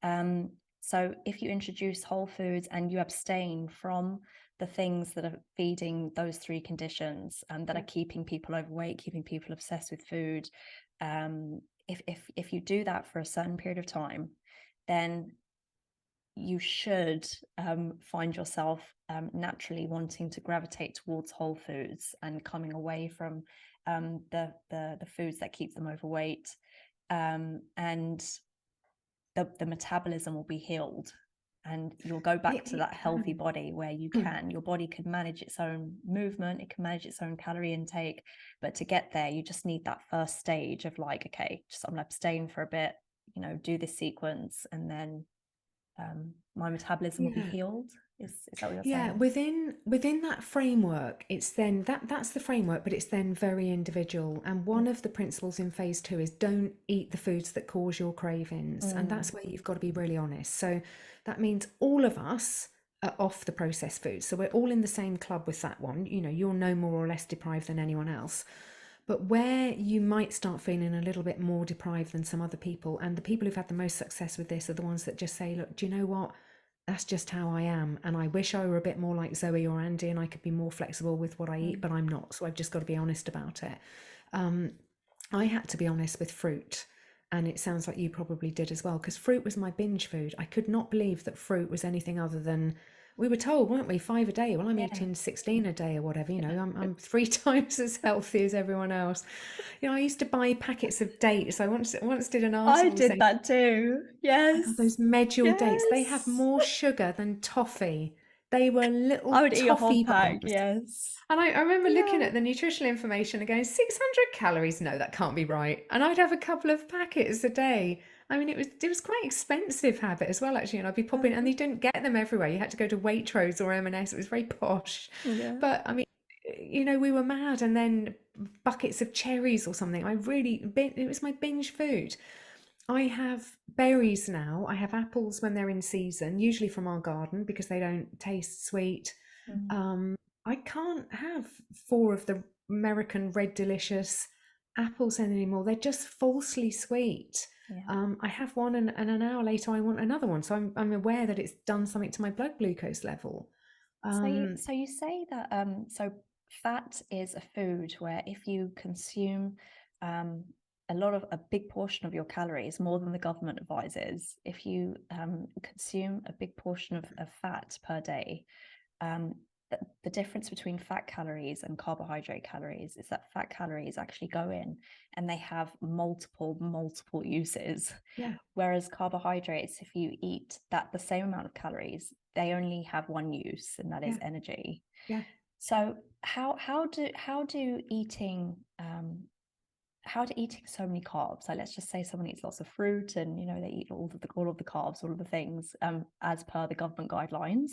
So if you introduce whole foods and you abstain from the things that are feeding those three conditions, that are keeping people overweight, keeping people obsessed with food, if you do that for a certain period of time, then you should find yourself naturally wanting to gravitate towards whole foods and coming away from the foods that keep them overweight, and the metabolism will be healed, and you'll go back to that healthy body where your body can manage its own movement, it can manage its own calorie intake. But to get there, you just need that first stage of like, okay, just I'm gonna abstain for a bit, do this sequence, and then my metabolism will be healed. Is that what you're saying? Within that framework, it's then that's the framework, but it's then very individual. And one of the principles in phase 2 is don't eat the foods that cause your cravings. And that's where you've got to be really honest. So that means all of us are off the processed foods. So we're all in the same club with that one. You're no more or less deprived than anyone else. But where you might start feeling a little bit more deprived than some other people, and the people who've had the most success with this are the ones that just say, look, do you know what? That's just how I am. And I wish I were a bit more like Zoe or Andy and I could be more flexible with what I eat, but I'm not. So I've just got to be honest about it. I had to be honest with fruit. And it sounds like you probably did as well, because fruit was my binge food. I could not believe that fruit was anything other than, we were told, weren't we, 5 a day? Well, I'm eating 16 a day or whatever. I'm 3 times as healthy as everyone else. I used to buy packets of dates. I once did an I article did saying, that too. Yes. those medjool dates, they have Yes. more sugar than toffee. They were little I would eat a whole toffee pack. bombs. Yes. And I remember looking Yeah. at the nutritional information and going, 600 calories? No, that can't be right. And I'd have a couple of packets a day. I mean, it was quite expensive habit as well, actually. And I'd be popping, and you didn't get them everywhere. You had to go to Waitrose or M&S. It was very posh. Yeah. But I mean, we were mad. And then buckets of cherries or something. It was my binge food. I have berries now. I have apples when they're in season, usually from our garden because they don't taste sweet. I can't have 4 of the American Red Delicious apples anymore. They're just falsely sweet. Yeah. I have one, and an hour later I want another one. So I'm aware that it's done something to my blood glucose level. So you say that so fat is a food where if you consume a big portion of your calories, more than the government advises, if you consume a big portion of fat per day, um, the difference between fat calories and carbohydrate calories is that fat calories actually go in and they have multiple uses. Yeah, Whereas carbohydrates, if you eat the same amount of calories, they only have one use, and that is yeah, energy. yeah. So how do eating so many carbs, like let's just say someone eats lots of fruit and they eat all of the carbs, all of the things as per the government guidelines,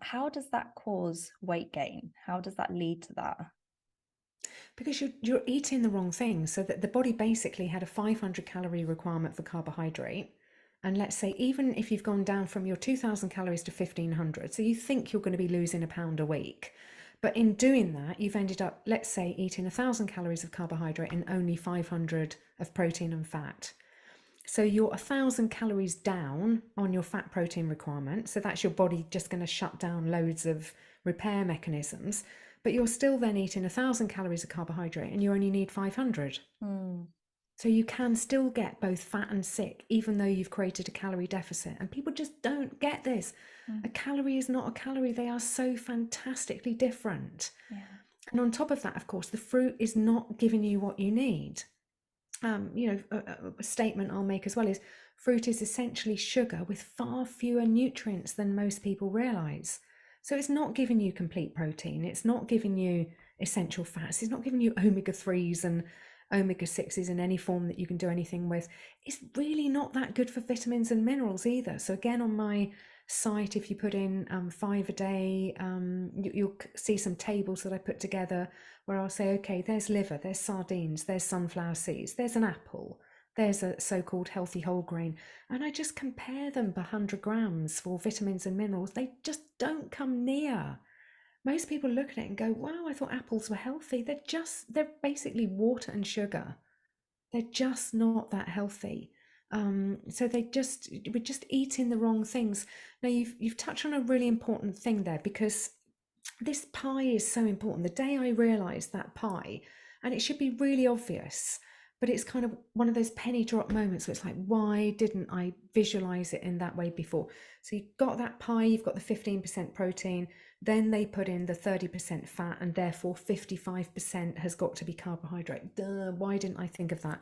how does that cause weight gain? How does that lead to that? Because you're eating the wrong thing. So that the body basically had a 500 calorie requirement for carbohydrate. And let's say even if you've gone down from your 2,000 calories to 1,500, so you think you're going to be losing a pound a week. But in doing that, you've ended up, let's say, eating 1,000 calories of carbohydrate and only 500 of protein and fat. So you're 1,000 calories down on your fat protein requirement. So that's your body just going to shut down loads of repair mechanisms. But you're still then eating 1,000 calories of carbohydrate and you only need 500. So you can still get both fat and sick, even though you've created a calorie deficit. And people just don't get this. A calorie is not a calorie. They are so fantastically different. Yeah. And on top of that, of course, the fruit is not giving you what you need. A statement I'll make as well is fruit is essentially sugar with far fewer nutrients than most people realize. So it's not giving you complete protein. It's not giving you essential fats. It's not giving you omega-3s and omega-6s in any form that you can do anything with. It's really not that good for vitamins and minerals either. So again, on my site, if you put in 5 a day, you'll see some tables that I put together where I'll say, okay, there's liver, there's sardines, there's sunflower seeds, there's an apple, there's a so-called healthy whole grain, and I just compare them per 100 grams for vitamins and minerals. They just don't come near. Most people look at it and go, wow, I thought apples were healthy. They're basically water and sugar. They're just not that healthy. So they just we're just eating the wrong things. Now you've touched on a really important thing there, because this pie is so important. The day I realised that pie, and it should be really obvious, but it's kind of one of those penny drop moments where it's like, why didn't I visualize it in that way before? So you've got that pie, you've got the 15% protein, then they put in the 30% fat, and therefore 55% has got to be carbohydrate. Duh, why didn't I think of that?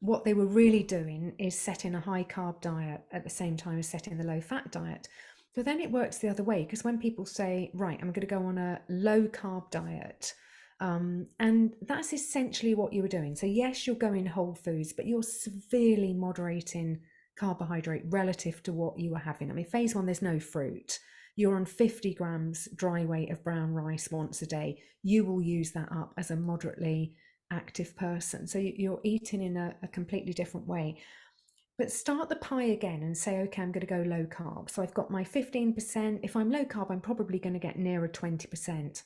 What they were really doing is setting a high carb diet at the same time as setting the low fat diet. So then it works the other way, because when people say, right, I'm going to go on a low carb diet, and that's essentially what you were doing. So yes, you're going whole foods, but you're severely moderating carbohydrate relative to what you were having. I mean, phase one, there's no fruit. You're on 50 grams dry weight of brown rice once a day. You will use that up as a moderately active person. So you're eating in a completely different way. But start the pie again and say, okay, I'm going to go low carb. So I've got my 15%. If I'm low carb, I'm probably going to get nearer 20%.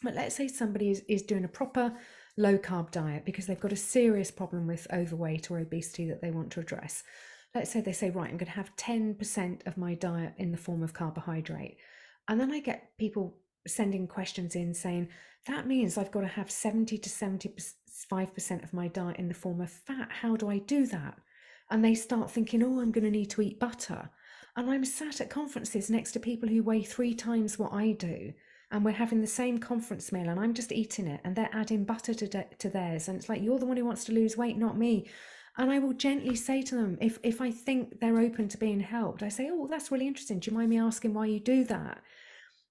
But let's say somebody is doing a proper low carb diet because they've got a serious problem with overweight or obesity that they want to address. Let's say they say, right, I'm going to have 10% of my diet in the form of carbohydrate. And then I get people sending questions in saying, that means I've got to have 70 to 75% of my diet in the form of fat. How do I do that? And they start thinking, oh, I'm going to need to eat butter. And I'm sat at conferences next to people who weigh 3 times what I do, and we're having the same conference meal and I'm just eating it and they're adding butter to theirs, and it's like, you're the one who wants to lose weight, not me. And I will gently say to them, if I think they're open to being helped, I say, oh, that's really interesting, do you mind me asking why you do that?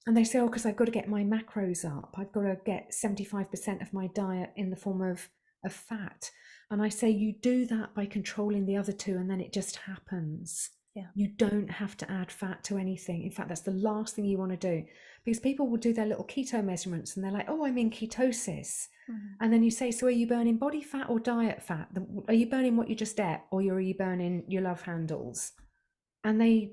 And they say, oh, because I've got to get my macros up, I've got to get 75% of my diet in the form of fat. And I say, you do that by controlling the other two, and then it just happens. Yeah. You don't have to add fat to anything. In fact, that's the last thing you want to do, because people will do their little keto measurements and they're like, oh, I'm in ketosis. And then you say, so are you burning body fat or diet fat? Are you burning what you just ate, or are you burning your love handles? And they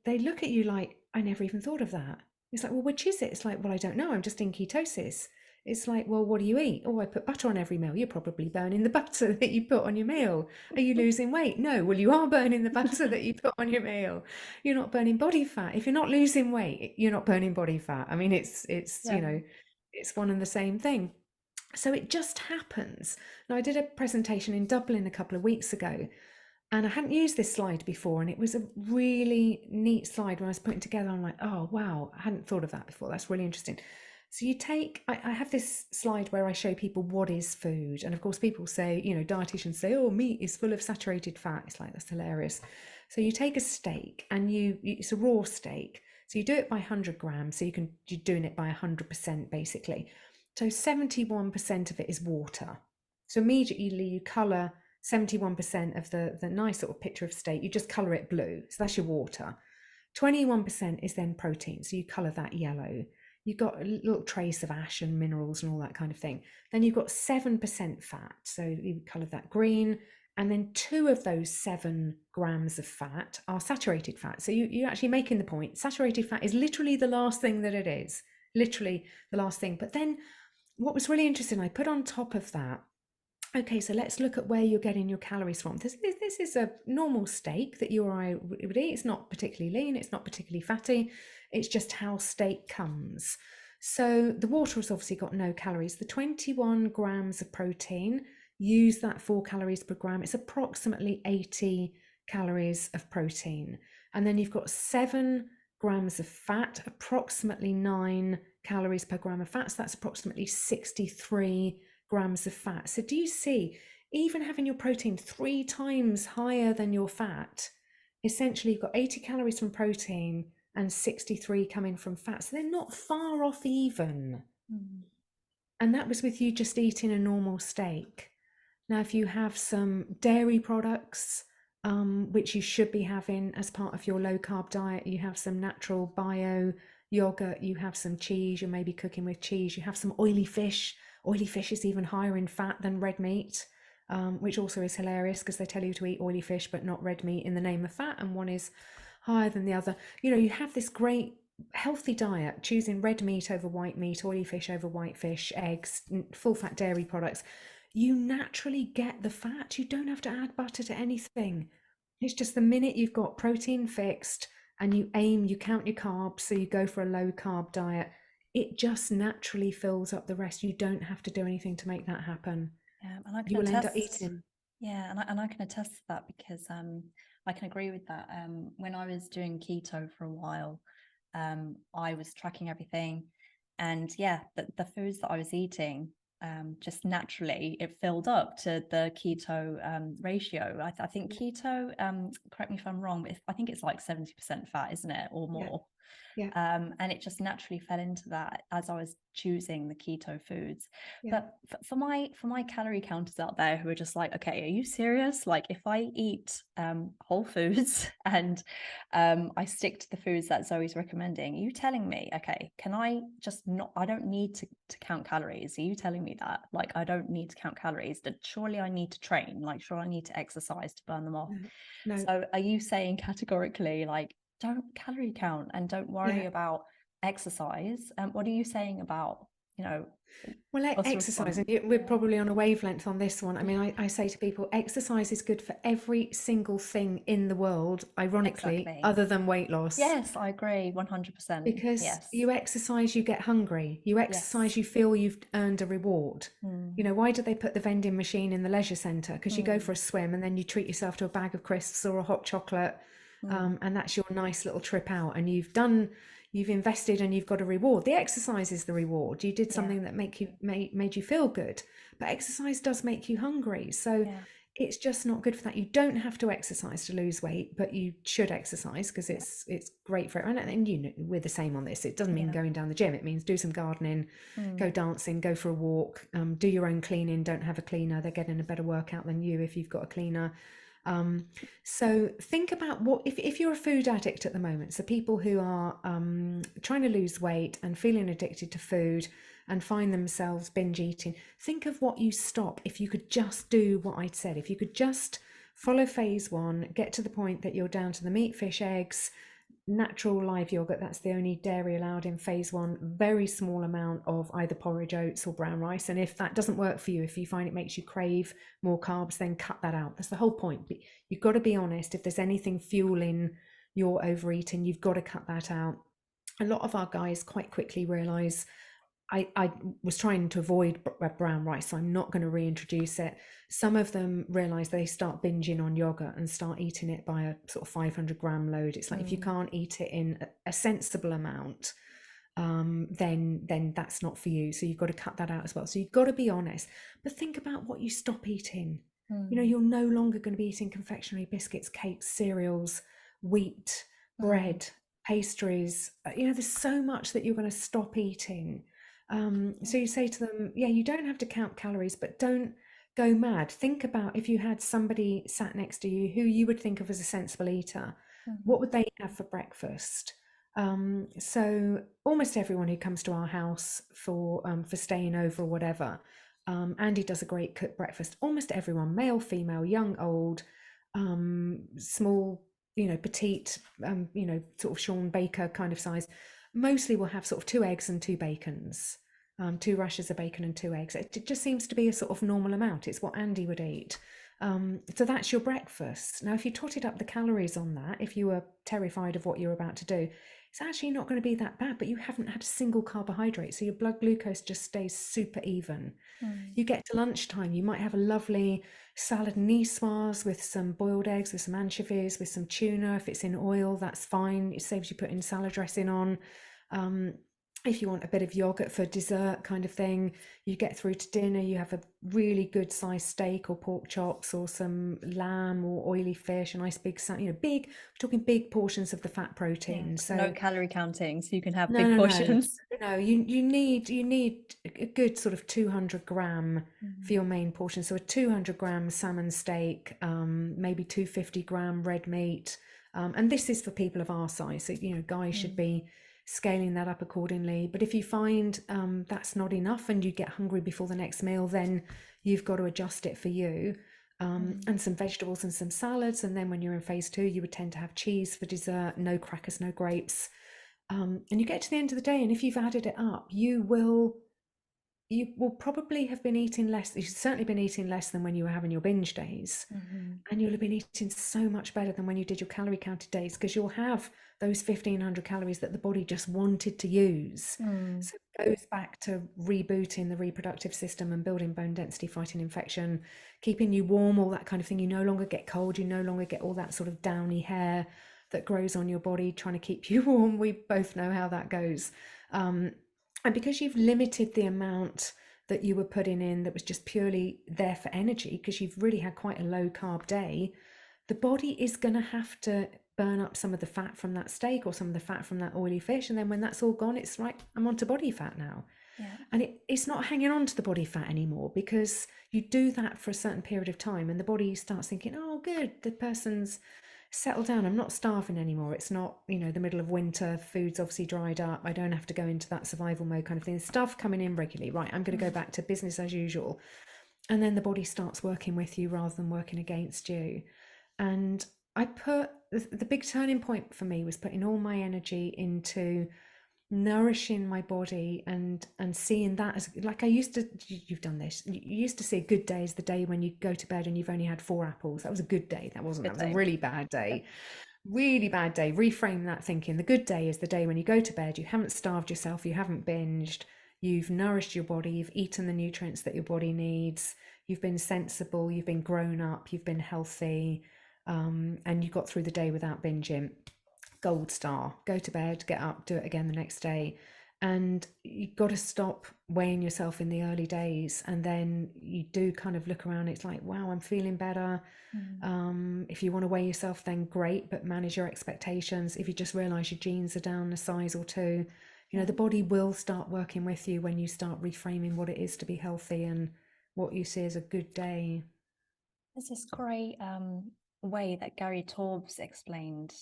look at you like, I never even thought of that. It's like, well, which is it? It's like, well, I don't know, I'm just in ketosis. It's like, well, what do you eat? Oh, I put butter on every meal. You're probably burning the butter that you put on your meal. Are you losing weight? No. Well, you are burning the butter that you put on your meal. You're not burning body fat. If you're not losing weight, you're not burning body fat. I mean, it's Yeah. it's one and the same thing. So it just happens. Now, I did a presentation in Dublin a couple of weeks ago, and I hadn't used this slide before, and it was a really neat slide when I was putting together. I'm like, oh, wow, I hadn't thought of that before. That's really interesting. So you take, I have this slide where I show people what is food. And of course, people say, dietitians say, oh, meat is full of saturated fat. It's like, that's hilarious. So you take a steak and it's a raw steak. So you do it by 100 grams. So you're doing it by 100% basically. So 71% of it is water. So immediately you colour 71% of the nice sort of picture of steak, you just colour it blue. So that's your water. 21% is then protein. So you colour that yellow. You've got a little trace of ash and minerals and all that kind of thing. Then you've got 7% fat. So you colour that green. And then 2 of those 7 grams of fat are saturated fat. So you're actually making the point. Saturated fat is literally the last thing that it is. Literally the last thing. But then what was really interesting, I put on top of that, okay, so let's look at where you're getting your calories from. This is a normal steak that you or I would eat. It's not particularly lean, it's not particularly fatty. It's just how steak comes. So the water has obviously got no calories. The 21 grams of protein, use that 4 calories per gram. It's approximately 80 calories of protein. And then you've got 7 grams of fat, approximately 9 calories per gram of fat. So that's approximately 63 grams of fat. So do you see, even having your protein 3 times higher than your fat, essentially you've got 80 calories from protein and 63 coming from fat. So they're not far off even. And that was with you just eating a normal steak. Now, if you have some dairy products, which you should be having as part of your low carb diet, you have some natural bio yogurt, you have some cheese, you're maybe cooking with cheese, you have some oily fish. Oily fish is even higher in fat than red meat, which also is hilarious because they tell you to eat oily fish but not red meat in the name of fat, and one is higher than the other. You have this great healthy diet, choosing red meat over white meat, oily fish over white fish, eggs, full fat dairy products. You naturally get the fat. You don't have to add butter to anything. It's just the minute you've got protein fixed and you aim, you count your carbs, so you go for a low carb diet, it just naturally fills up the rest. You don't have to do anything to make that happen. And I You can will end up attest. eating. Yeah, and I can attest to that because I can agree with that. When I was doing keto for a while, I was tracking everything, and yeah, the foods that I was eating, just naturally it filled up to the keto ratio. I think Yeah, keto, correct me if I'm wrong, but I think it's like 70% fat, isn't it, or yeah, more? yeah, And it just naturally fell into that as I was choosing the keto foods. yeah. But for my calorie counters out there who are just like, okay, are you serious? Like if I eat whole foods and I stick to the foods that Zoe's recommending, are you telling me, okay, can I just not, I don't need to count calories. Are you telling me that? Like I don't need to count calories, that surely I need to train, like sure I need to exercise to burn them off. No, no, So are you saying categorically, like, don't calorie count and don't worry yeah. about exercise? What are you saying about, you know, Well, what's the exercise, response? and we're probably on a wavelength on this one. I mean, I say to people, exercise is good for every single thing in the world, ironically, Exactly. other than weight loss. Yes, I agree 100%. Because Yes. you exercise, you get hungry. You exercise, Yes. you feel you've earned a reward. You Mm, know, why do they put the vending machine in the leisure centre? Because you go for mm, a swim and then you treat yourself to a bag of crisps or a hot chocolate, mm. and that's your nice little trip out. And you've invested and you've got a reward. The exercise is the reward. You did Yeah. something that made you feel good, but exercise does make you hungry. So Yeah. it's just not good for that. You don't have to exercise to lose weight, but you should exercise because Yeah. it's great for it. And you know, we're the same on this. It doesn't mean Yeah. going down the gym. It means do some gardening, go Mm, dancing, go for a walk, do your own cleaning. Don't have a cleaner. They're getting a better workout than you if you've got a cleaner. So think about what if you're a food addict at the moment. So people who are trying to lose weight and feeling addicted to food and find themselves binge eating, think of what you stop if you could just do what I'd said. If you could just follow phase one, get to the point that you're down to the meat, fish, eggs, natural live yogurt, that's the only dairy allowed in phase one, very small amount of either porridge, oats, or brown rice. And if that doesn't work for you, if you find it makes you crave more carbs, then cut that out. That's the whole point. You've got to be honest. If there's anything fueling your overeating, you've got to cut that out. A lot of our guys quite quickly realize I was trying to avoid brown rice, so I'm not going to reintroduce it. Some of them realize they start binging on yogurt and start eating it by a sort of 500-gram load. It's like if you mm, can't eat it in a sensible amount, then that's not for you. So you've got to cut that out as well. So you've got to be honest, but think about what you stop eating. You know, mm, you're no longer going to be eating confectionery, biscuits, cakes, cereals, wheat, mm, bread, pastries. You know, there's so much that you're going to stop eating. yeah, So you say to them, yeah, you don't have to count calories, but don't go mad. Think about if you had somebody sat next to you who you would think of as a sensible eater, mhm, what would they have for breakfast? So almost everyone who comes to our house for staying over or whatever, Andy does a great cooked breakfast. Almost everyone, male, female, young, old, small, you know, petite, you know, sort of Sean Baker kind of size, mostly will have sort of two eggs and two bacons, two rashers of bacon and two eggs. It just seems to be a sort of normal amount. It's what Andy would eat. So that's your breakfast. Now, if you totted up the calories on that, if you were terrified of what you're about to do, it's actually not going to be that bad, but you haven't had a single carbohydrate. So your blood glucose just stays super even. mm, You get to lunchtime, you might have a lovely salad niçoise with some boiled eggs, with some anchovies, with some tuna. If it's in oil, that's fine. It saves you putting salad dressing on. Um, if you want a bit of yogurt for dessert kind of thing, you get through to dinner, you have a really good sized steak or pork chops or some lamb or oily fish, a nice big, you know, big, we're talking big portions of the fat yeah. protein. No So calorie counting, so you can have no, big no, no, portions. no. You need a good sort of 200-gram for Mm, your main portion. So a 200-gram salmon steak, maybe 250-gram red meat, and this is for people of our size. So you know, guys should mm, be scaling that up accordingly. But if you find that's not enough and you get hungry before the next meal, then you've got to adjust it for you. mm, And some vegetables and some salads. And then when you're in phase two, you would tend to have cheese for dessert, no crackers, no grapes. And you get to the end of the day, and if you've added it up, you will probably have been eating less. You've certainly been eating less than when you were having your binge days. Hmm. And you'll have been eating so much better than when you did your calorie counted days, because you'll have those 1500 calories that the body just wanted to use. Mm. So it goes back to rebooting the reproductive system and building bone density, fighting infection, keeping you warm, all that kind of thing. You no longer get cold, you no longer get all that sort of downy hair that grows on your body trying to keep you warm. We both know how that goes. And because you've limited the amount that you were putting in that was just purely there for energy, because you've really had quite a low carb day, the body is going to have to burn up some of the fat from that steak or some of the fat from that oily fish. And then when that's all gone, it's right, I'm onto body fat now. Yeah. And it's not hanging on to the body fat anymore, because you do that for a certain period of time and the body starts thinking, oh, good, the person's settled down. I'm not starving anymore. It's not, the middle of winter, food's obviously dried up. I don't have to go into that survival mode kind of thing. There's stuff coming in regularly, right? I'm going to go back to business as usual. And then the body starts working with you rather than working against you. And I put the big turning point for me was putting all my energy into nourishing my body and seeing that as, like, I used to, you've done this, you used to see a good day as the day when you go to bed and you've only had 4 apples. That was a good day. That wasn't, that Good was a day. really bad day. Really bad day. Reframe that thinking. The good day is the day when you go to bed, you haven't starved yourself, you haven't binged, you've nourished your body, you've eaten the nutrients that your body needs, you've been sensible, you've been grown up, you've been healthy, and you got through the day without binging. Gold star. Go to bed, get up, do it again the next day. And you've got to stop weighing yourself in the early days. And then you do kind of look around, it's like, wow, I'm feeling better. Mm. If you want to weigh yourself, then great, but manage your expectations. If you just realize your jeans are down a size or two, Yeah. the body will start working with you when you start reframing what it is to be healthy and what you see as a good day. There's this great way that Gary Taubes explained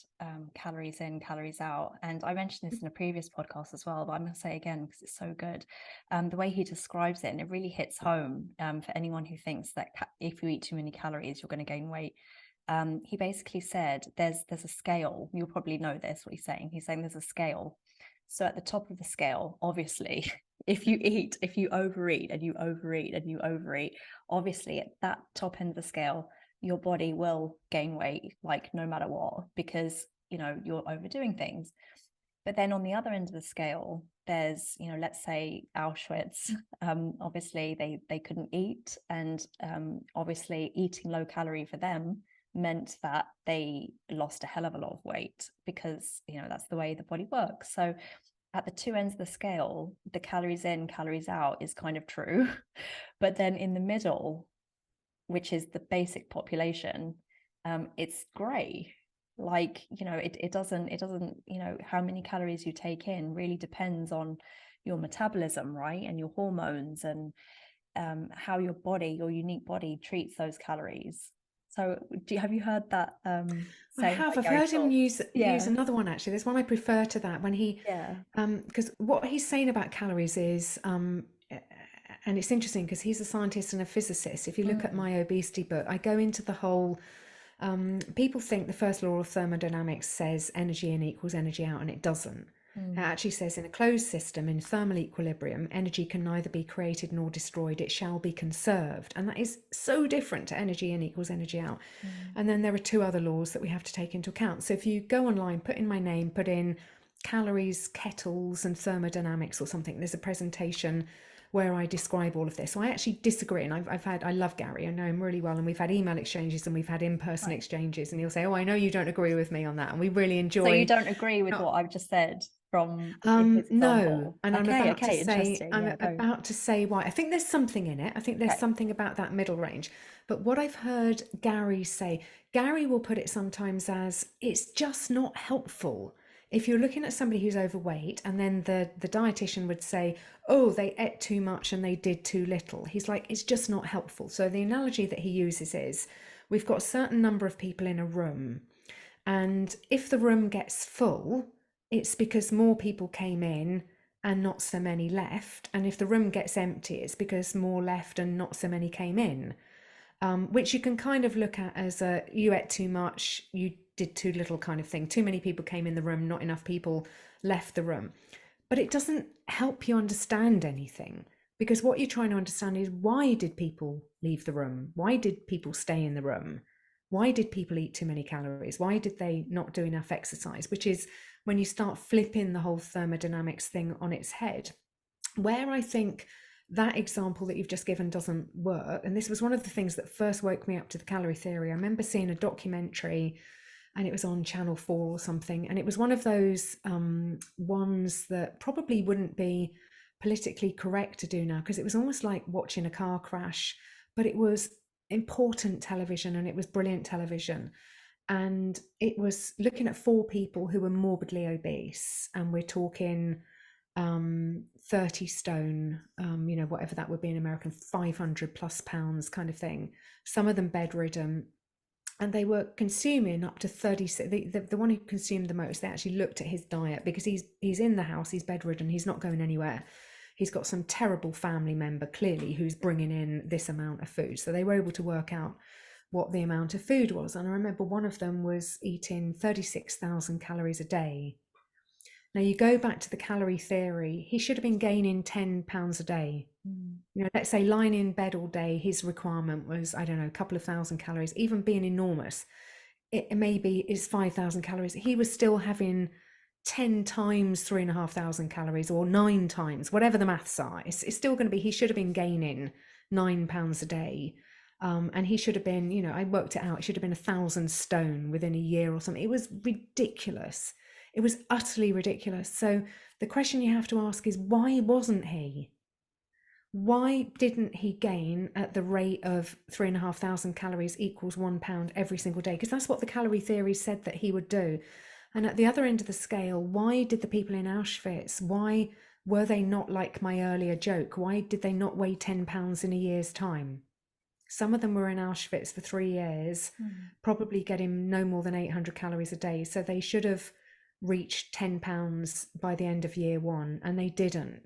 calories in, calories out. And I mentioned this in a previous podcast as well, but I'm going to say it again because it's so good. The way he describes it, and it really hits home for anyone who thinks that if you eat too many calories, you're going to gain weight. He basically said there's a scale. You'll probably know this, what he's saying. He's saying there's a scale. So at the top of the scale, obviously, if you overeat and you overeat and you overeat, obviously at that top end of the scale, your body will gain weight, like no matter what, because you're overdoing things. But then on the other end of the scale, there's, let's say Auschwitz. Obviously they couldn't eat, and obviously eating low calorie for them meant that they lost a hell of a lot of weight, because that's the way the body works. So at the two ends of the scale, the calories in, calories out is kind of true. But then in the middle, which is the basic population, it's gray. Like, it doesn't, how many calories you take in really depends on your metabolism, right? And your hormones, and how your unique body treats those calories. So have you heard that I saying by have. I've Gary heard him Taubes? use Yeah. another one actually. There's one I prefer to that when he, Yeah. because what he's saying about calories is, and it's interesting because he's a scientist and a physicist. If you look at Mm. my obesity book, I go into the whole. People think the first law of thermodynamics says energy in equals energy out, and it doesn't. It Mm. actually says in a closed system, in thermal equilibrium, energy can neither be created nor destroyed, it shall be conserved. And that is so different to energy in equals energy out. Mm. And then there are two other laws that we have to take into account. So if you go online, put in my name, put in calories, kettles, and thermodynamics or something, there's a presentation where I describe all of this. So I actually disagree, and I love Gary, I know him really well, and we've had email exchanges and we've had in-person Right. exchanges, and he'll say, oh, I know you don't agree with me on that, and we really So you enjoy. don't agree with what I've just said from his No, example? and Okay, okay, interesting. I'm Yeah, go. about to say why. I think there's something in it. I think there's Okay. something about that middle range. But what I've heard Gary say, Gary will put it sometimes as it's just not helpful. If you're looking at somebody who's overweight and then the dietitian would say, oh, they ate too much and they did too little. He's like, it's just not helpful. So the analogy that he uses is we've got a certain number of people in a room, and if the room gets full, it's because more people came in and not so many left. And if the room gets empty, it's because more left and not so many came in. Which you can kind of look at as a you ate too much, you did too little kind of thing. Too many people came in the room, not enough people left the room. But it doesn't help you understand anything, Because what you're trying to understand is, why did people leave the room? Why did people stay in the room? Why did people eat too many calories? Why did they not do enough exercise? Which is when you start flipping the whole thermodynamics thing on its head. Where I think that example that you've just given doesn't work, and this was one of the things that first woke me up to the calorie theory. I remember seeing a documentary, and it was on Channel 4 or something, and it was one of those ones that probably wouldn't be politically correct to do now, because it was almost like watching a car crash, but it was important television and it was brilliant television. And it was looking at four people who were morbidly obese, and we're talking 30 stone, whatever that would be in American, 500 plus pounds kind of thing. Some of them bedridden, and they were consuming up to 30. The one who consumed the most, they actually looked at his diet, because he's in the house, he's bedridden, he's not going anywhere. He's got some terrible family member, clearly, who's bringing in this amount of food. So they were able to work out what the amount of food was. And I remember one of them was eating 36,000 calories a day. Now you go back to the calorie theory, he should have been gaining 10 pounds a day. Let's say lying in bed all day, his requirement was, I don't know, a couple of thousand calories. Even being enormous, it maybe is 5,000 calories. He was still having 10 times 3,500 calories, or 9 times, whatever the maths are. It's still going to be, he should have been gaining 9 pounds a day. And he should have been, I worked it out, it should have been 1,000 stone within a year or something. It was ridiculous. It was utterly ridiculous. So the question you have to ask is, why wasn't he? Why didn't he gain at the rate of 3,500 calories equals £1 every single day? Because that's what the calorie theory said that he would do. And at the other end of the scale, why did the people in Auschwitz, why were they not like my earlier joke? Why did they not weigh 10 pounds in a year's time? Some of them were in Auschwitz for 3 years, probably getting no more than 800 calories a day. So they should have reached 10 pounds by the end of year one, and they didn't.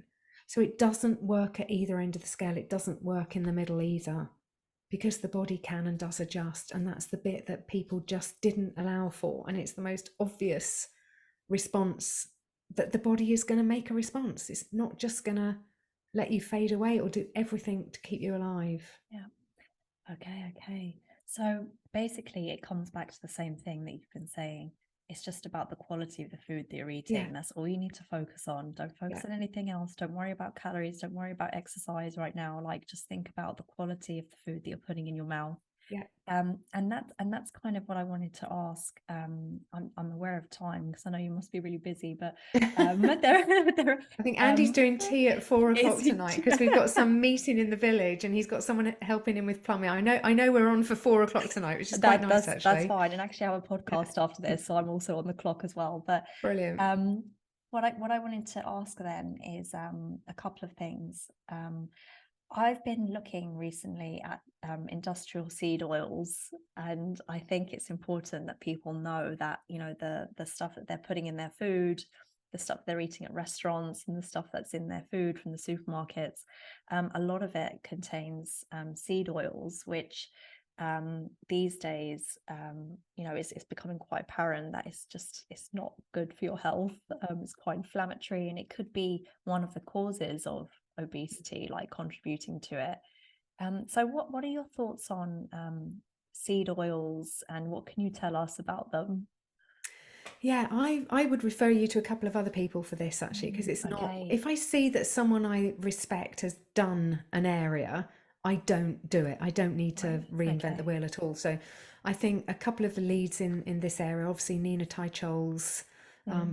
So it doesn't work at either end of the scale. It doesn't work in the middle either, because the body can and does adjust. And that's the bit that people just didn't allow for. And it's the most obvious response, that the body is going to make a response. It's not just going to let you fade away or do everything to keep you alive. Yeah. Okay. So basically it comes back to the same thing that you've been saying. It's just about the quality of the food that you're eating. Yeah. That's all you need to focus on. Don't focus on anything else. Don't worry about calories. Don't worry about exercise right now. Like, just think about the quality of the food that you're putting in your mouth. Yeah. And that's kind of what I wanted to ask. I'm aware of time, because I know you must be really busy, but there, I think Andy's doing tea at 4 o'clock tonight, because we've got some meeting in the village, and he's got someone helping him with plumbing. I know we're on for 4 o'clock tonight, which is quite nice, actually. That's fine. And actually I have a podcast after this, so I'm also on the clock as well. But brilliant. What I wanted to ask then is a couple of things. I've been looking recently at industrial seed oils, and I think it's important that people know that, the stuff that they're putting in their food, the stuff they're eating at restaurants, and the stuff that's in their food from the supermarkets, a lot of it contains seed oils, which these days, it's becoming quite apparent that it's not good for your health. It's quite inflammatory, and it could be one of the causes of obesity, like contributing to it. So what are your thoughts on seed oils, and what can you tell us about them? Yeah, I would refer you to a couple of other people for this, actually, because it's not, if I see that someone I respect has done an area, I don't do it. I don't need to reinvent the wheel at all. So I think a couple of the leads in this area, obviously Nina Teicholz,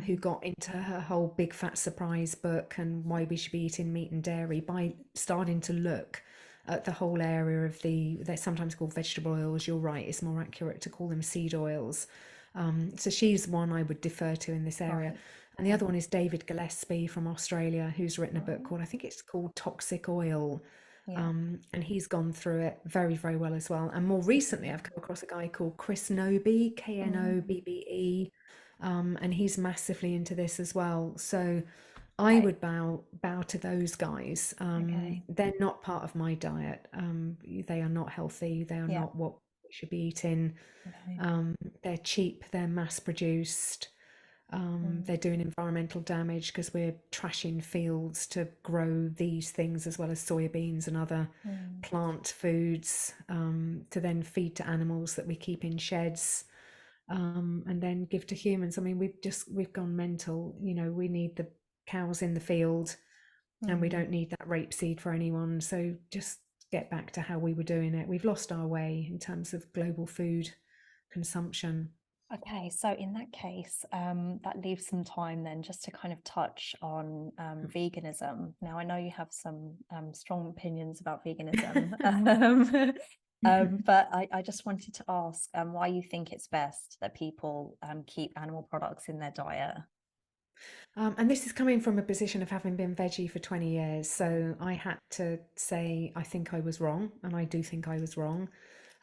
who got into her whole Big Fat Surprise book and why we should be eating meat and dairy, by starting to look at the whole area of they're sometimes called vegetable oils. You're right, it's more accurate to call them seed oils. So she's one I would defer to in this area. Right. And the other one is David Gillespie from Australia, who's written a book called, I think it's called Toxic Oil. And he's gone through it very, very well as well. And more recently, I've come across a guy called Chris Nobbe, Knobbe, and he's massively into this as well. So I would bow to those guys. They're not part of my diet. They are not healthy. They are not what we should be eating. They're cheap. They're mass produced. Mm, They're doing environmental damage because we're trashing fields to grow these things as well as soybeans and other mm. plant foods, to then feed to animals that we keep in sheds, and then give to humans. I mean, we've gone mental. You know, we need the cows in the field, and we Mm. don't need that rapeseed for anyone. So just get back to how we were doing it. We've lost our way in terms of global food consumption. Okay, so in that case, that leaves some time then just to kind of touch on veganism. Now, I know you have some strong opinions about veganism, but I just wanted to ask why you think it's best that people keep animal products in their diet. And this is coming from a position of having been veggie for 20 years. So I had to say, I think I was wrong, and I do think I was wrong.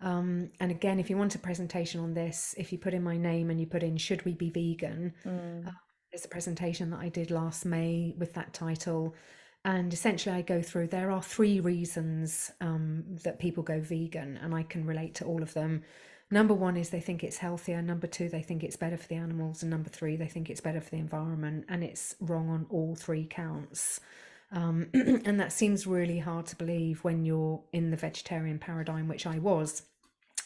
And again, if you want a presentation on this, if you put in my name and you put in, should we be vegan? Mm, There's a presentation that I did last May with that title. And essentially, I go through, there are three reasons that people go vegan, and I can relate to all of them. Number one is they think it's healthier. Number two, they think it's better for the animals. And number three, they think it's better for the environment. And it's wrong on all three counts. And that seems really hard to believe when you're in the vegetarian paradigm, which I was.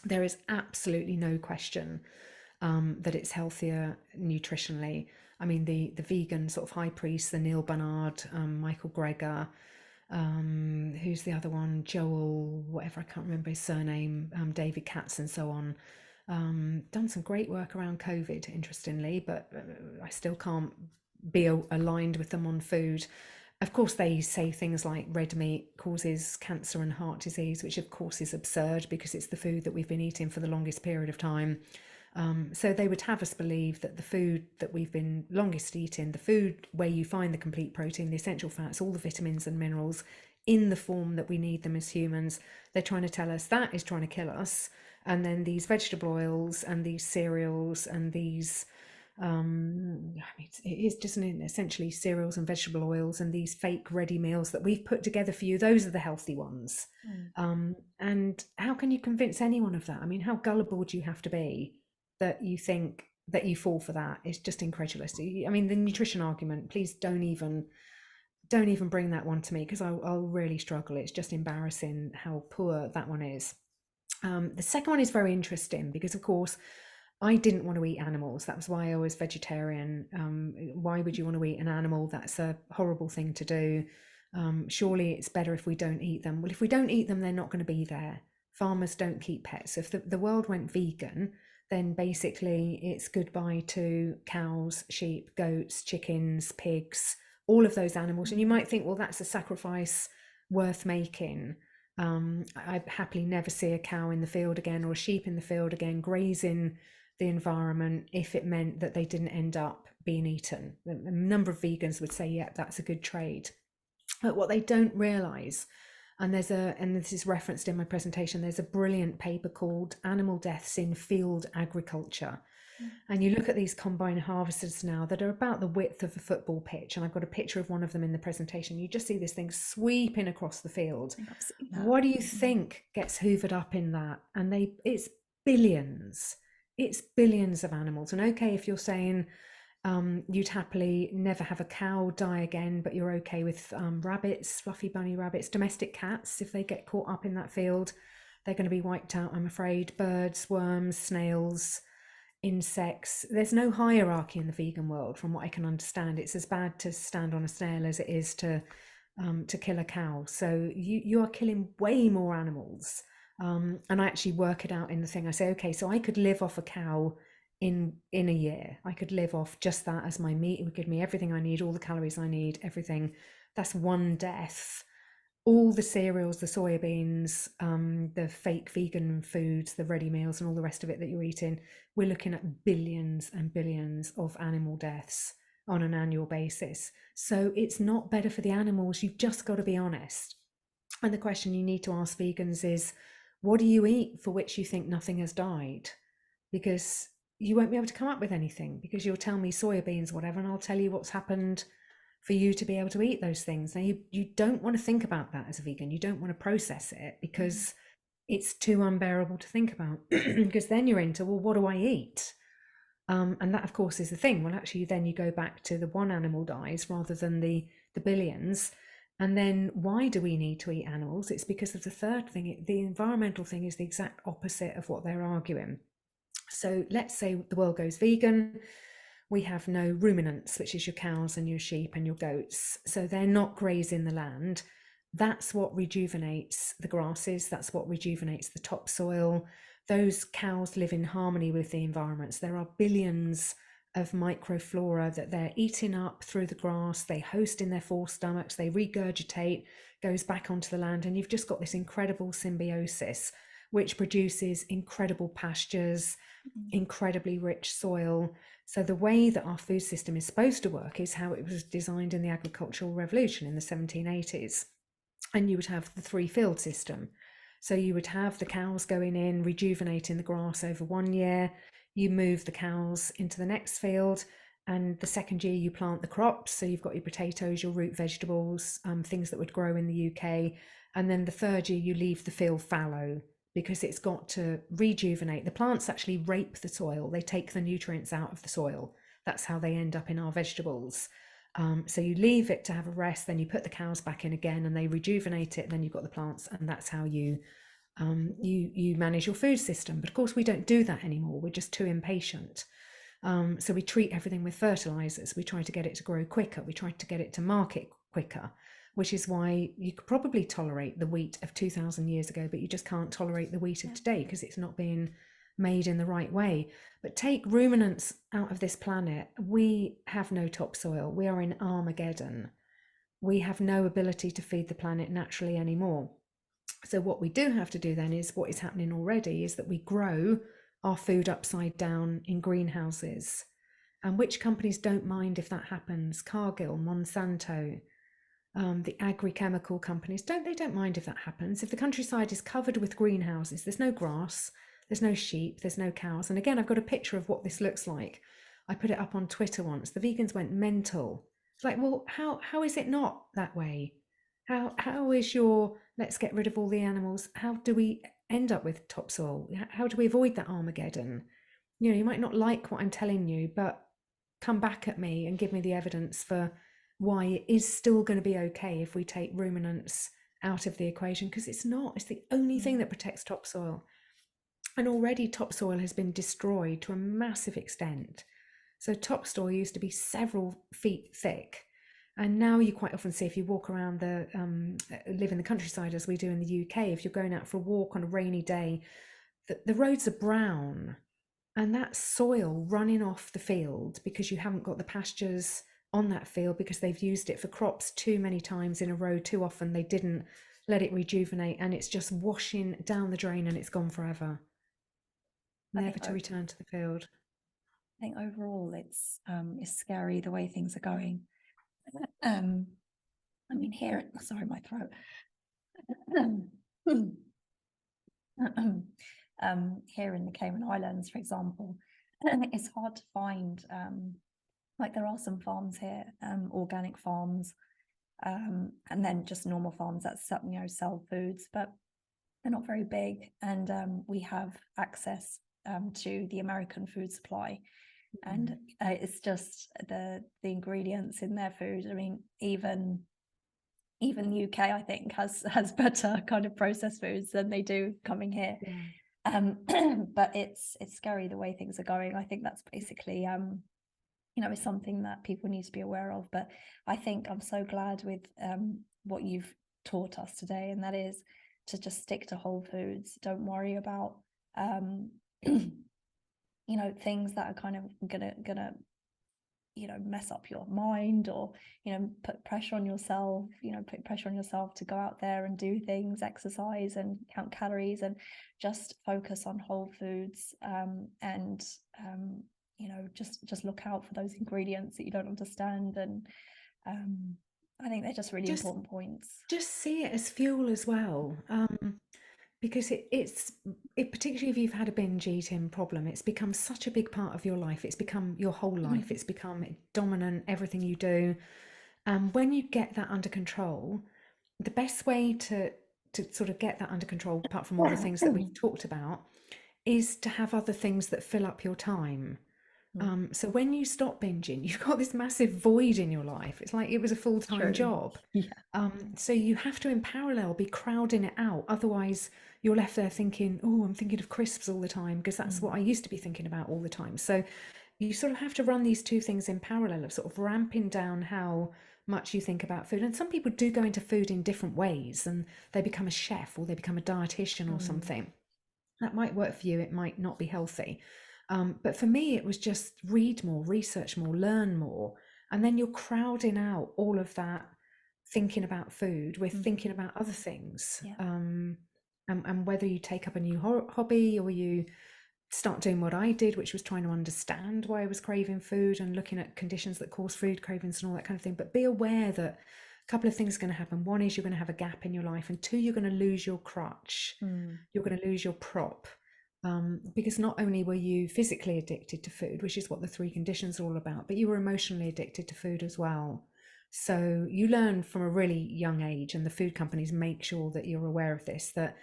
There is absolutely no question that it's healthier nutritionally. I mean, the vegan sort of high priests, the Neil Barnard, Michael Greger, who's the other one, Joel, whatever, I can't remember his surname, David Katz, and so on. Done some great work around COVID, interestingly, but I still can't be aligned with them on food. Of course, they say things like red meat causes cancer and heart disease, which of course is absurd because it's the food that we've been eating for the longest period of time. So they would have us believe that the food that we've been longest eating, the food where you find the complete protein, the essential fats, all the vitamins and minerals in the form that we need them as humans, they're trying to tell us that is trying to kill us. And then these vegetable oils and these cereals and these I mean, it is just essentially cereals and vegetable oils and these fake ready meals that we've put together for you. Those are the healthy ones. mm, And how can you convince anyone of that? I mean, how gullible do you have to be that you think that you fall for that? It's just incredulous. I mean, the nutrition argument, please don't even bring that one to me because I'll really struggle. It's just embarrassing how poor that one is. The second one is very interesting because, of course, I didn't want to eat animals. That was why I was vegetarian. Why would you want to eat an animal? That's a horrible thing to do. Surely it's better if we don't eat them. Well, if we don't eat them, they're not going to be there. Farmers don't keep pets. If the world went vegan, then basically it's goodbye to cows, sheep, goats, chickens, pigs, all of those animals. And you mm, might think, well, that's a sacrifice worth making. I'd happily never see a cow in the field again or a sheep in the field again grazing the environment if it meant that they didn't end up being eaten. A number of vegans would say, yeah, that's a good trade. But what they don't realize, and this is referenced in my presentation, there's a brilliant paper called Animal Deaths in Field Agriculture. mm. And you look at these combine harvesters now that are about the width of a football pitch, and I've got a picture of one of them in the presentation. You just see this thing sweeping across the field. I think I've seen that. What do you Mm, think gets hoovered up in that? And it's billions. It's billions of animals. And okay, if you're saying you'd happily never have a cow die again, but you're okay with rabbits, fluffy bunny rabbits, domestic cats, if they get caught up in that field, they're going to be wiped out, I'm afraid. Birds, worms, snails, insects. There's no hierarchy in the vegan world, from what I can understand. It's as bad to stand on a snail as it is to kill a cow. So you are killing way more animals. And I actually work it out in the thing. I say, okay, so I could live off a cow in a year. I could live off just that as my meat. It would give me everything I need, all the calories I need, everything. That's one death. All the cereals, the soya beans, the fake vegan foods, the ready meals, and all the rest of it that you're eating, we're looking at billions and billions of animal deaths on an annual basis. So it's not better for the animals. You've just got to be honest. And the question you need to ask vegans is, what do you eat for which you think nothing has died? Because you won't be able to come up with anything because you'll tell me soya beans, whatever, and I'll tell you what's happened for you to be able to eat those things. Now, you don't want to think about that as a vegan. You don't want to process it mm, because it's too unbearable to think about. Because then you're into, well, what do I eat? And that, of course, is the thing. Well, actually, then you go back to the one animal dies rather than the billions. And then why do we need to eat animals? It's because of the third thing. The environmental thing is the exact opposite of what they're arguing. So let's say the world goes vegan. We have no ruminants, which is your cows and your sheep and your goats. So they're not grazing the land. That's what rejuvenates the grasses. That's what rejuvenates the topsoil. Those cows live in harmony with the environments. There are billions of microflora that they're eating up through the grass. They host in their forestomachs, they regurgitate, goes back onto the land, and you've just got this incredible symbiosis which produces incredible pastures, incredibly rich soil. So the way that our food system is supposed to work is how it was designed in the agricultural revolution in the 1780s. And you would have the three field system. So you would have the cows going in, rejuvenating the grass over 1 year. You move the cows into the next field, and the second year you plant the crops. So you've got your potatoes, your root vegetables, things that would grow in the UK. And then the third year you leave the field fallow because it's got to rejuvenate. The plants actually rape the soil. They take the nutrients out of the soil. That's how they end up in our vegetables. So you leave it to have a rest, then you put the cows back in again and they rejuvenate it, and then you've got the plants, and that's how you manage your food system. But of course we don't do that anymore. We're just too impatient. So we treat everything with fertilizers. We try to get it to grow quicker. We try to get it to market quicker, which is why you could probably tolerate the wheat of 2000 years ago, but you just can't tolerate the wheat of today because it's not being made in the right way. But take ruminants out of this planet, we have no topsoil. We are in Armageddon. We have no ability to feed the planet naturally anymore. So what we do have to do then is what is happening already is that we grow our food upside down in greenhouses. And which companies don't mind if that happens? Cargill, Monsanto, the agri-chemical companies don't mind if that happens. If the countryside is covered with greenhouses, there's no grass, there's no sheep, there's no cows. And again, I've got a picture of what this looks like. I put it up on Twitter once. The vegans went mental. It's like, well, how is it not that way? How is your let's get rid of all the animals? How do we end up with topsoil? How do we avoid that Armageddon? You might not like what I'm telling you, but come back at me and give me the evidence for why it is still going to be okay if we take ruminants out of the equation, because it's not. It's the only thing that protects topsoil. And already topsoil has been destroyed to a massive extent. So topsoil used to be several feet thick. And now you quite often see, if you walk around live in the countryside as we do in the UK, if you're going out for a walk on a rainy day, the roads are brown, and that's soil running off the field because you haven't got the pastures on that field because they've used it for crops too many times in a row. Too often they didn't let it rejuvenate, and it's just washing down the drain and it's gone forever, never to return to the field. I think overall it's scary the way things are going. I mean, here, sorry, my throat. Here in the Cayman Islands, for example, it's hard to find, like there are some farms here, organic farms, and then just normal farms that sell foods, but they're not very big. And we have access to the American food supply. And it's just the ingredients in their food. I mean, even the UK, I think, has better kind of processed foods than they do coming here. But it's scary the way things are going. I think that's basically is something that people need to be aware of. But I think I'm so glad with what you've taught us today, and that is to just stick to whole foods. Don't worry about things that are kind of gonna mess up your mind, or put pressure on yourself, to go out there and do things, exercise and count calories, and just focus on whole foods, and just look out for those ingredients that you don't understand. And I think they're just really important points. Just see it as fuel as well. Because it's particularly if you've had a binge eating problem, it's become such a big part of your life. It's become your whole life. It's become dominant, everything you do. And when you get that under control, the best way to sort of get that under control, apart from all the things that we've talked about, is to have other things that fill up your time. So when you stop binging, you've got this massive void in your life. It's like it was a full-time True. job. Yeah. So you have to, in parallel, be crowding it out. Otherwise, you're left there thinking, oh, I'm thinking of crisps all the time, because that's what I used to be thinking about all the time. So you sort of have to run these two things in parallel, of sort of ramping down how much you think about food. And some people do go into food in different ways, and they become a chef or they become a dietitian or something. That might work for you, it might not be healthy. But for me, it was just read more, research more, learn more. And then you're crowding out all of that thinking about food with thinking about other things. Yeah. And whether you take up a new hobby or you start doing what I did, which was trying to understand why I was craving food and looking at conditions that cause food cravings and all that kind of thing. But be aware that a couple of things are going to happen. One is you're going to have a gap in your life, and two, you're going to lose your crutch. You're going to lose your prop. Because not only were you physically addicted to food, which is what the three conditions are all about, but you were emotionally addicted to food as well. So you learn from a really young age, and the food companies make sure that you're aware of this, that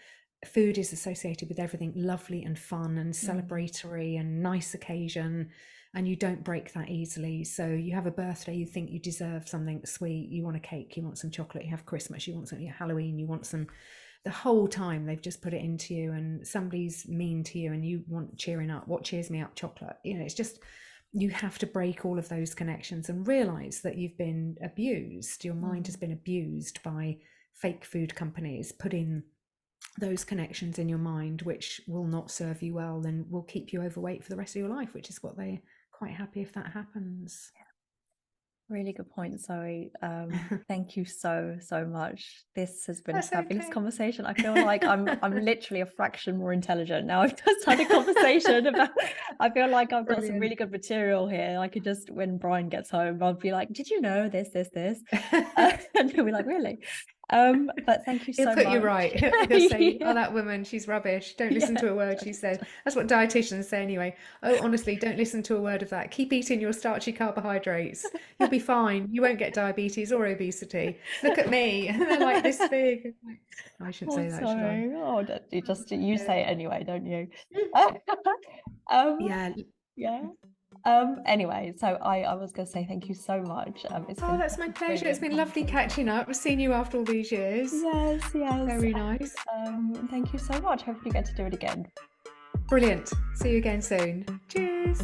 food is associated with everything lovely and fun and celebratory and nice occasion, and you don't break that easily. So you have a birthday, you think you deserve something sweet, you want a cake, you want some chocolate, you have Christmas, you want something, Halloween, you want some. The whole time they've just put it into you, and somebody's mean to you and you want cheering up. What cheers me up? Chocolate. It's just, you have to break all of those connections and realize that you've been abused. Your mind has been abused by fake food companies putting those connections in your mind, which will not serve you well and will keep you overweight for the rest of your life, which is what they're quite happy if that happens. Really good point, Zoe. Thank you so much. This has been a That's fabulous okay. conversation. I feel like I'm literally a fraction more intelligent now. I've just had a conversation about. I feel like I've got some Brilliant. really good material here. I could just, when Brian gets home, I'll be like, "Did you know this, this, this?" And he'll be like, "Really?" But thank you He'll so put you much. right. He'll say, Yeah. oh, that woman, she's rubbish. Don't listen Yeah, to a word she says. That's what dietitians say anyway. Oh, honestly, don't listen to a word of that. Keep eating your starchy carbohydrates. You'll be fine. You won't get diabetes or obesity. Look at me. They're like this big. I shouldn't oh, say that, should I? sorry. Oh, you Yeah. say it anyway, don't you? um, Yeah. yeah. Anyway, so I was going to say thank you so much. It's Oh, been that's such my a pleasure. It's brilliant been lovely conversation. catching up. I've seen you after all these years. Yes, yes. Very nice. Thank you so much. Hope you get to do it again. Brilliant. See you again soon. Cheers.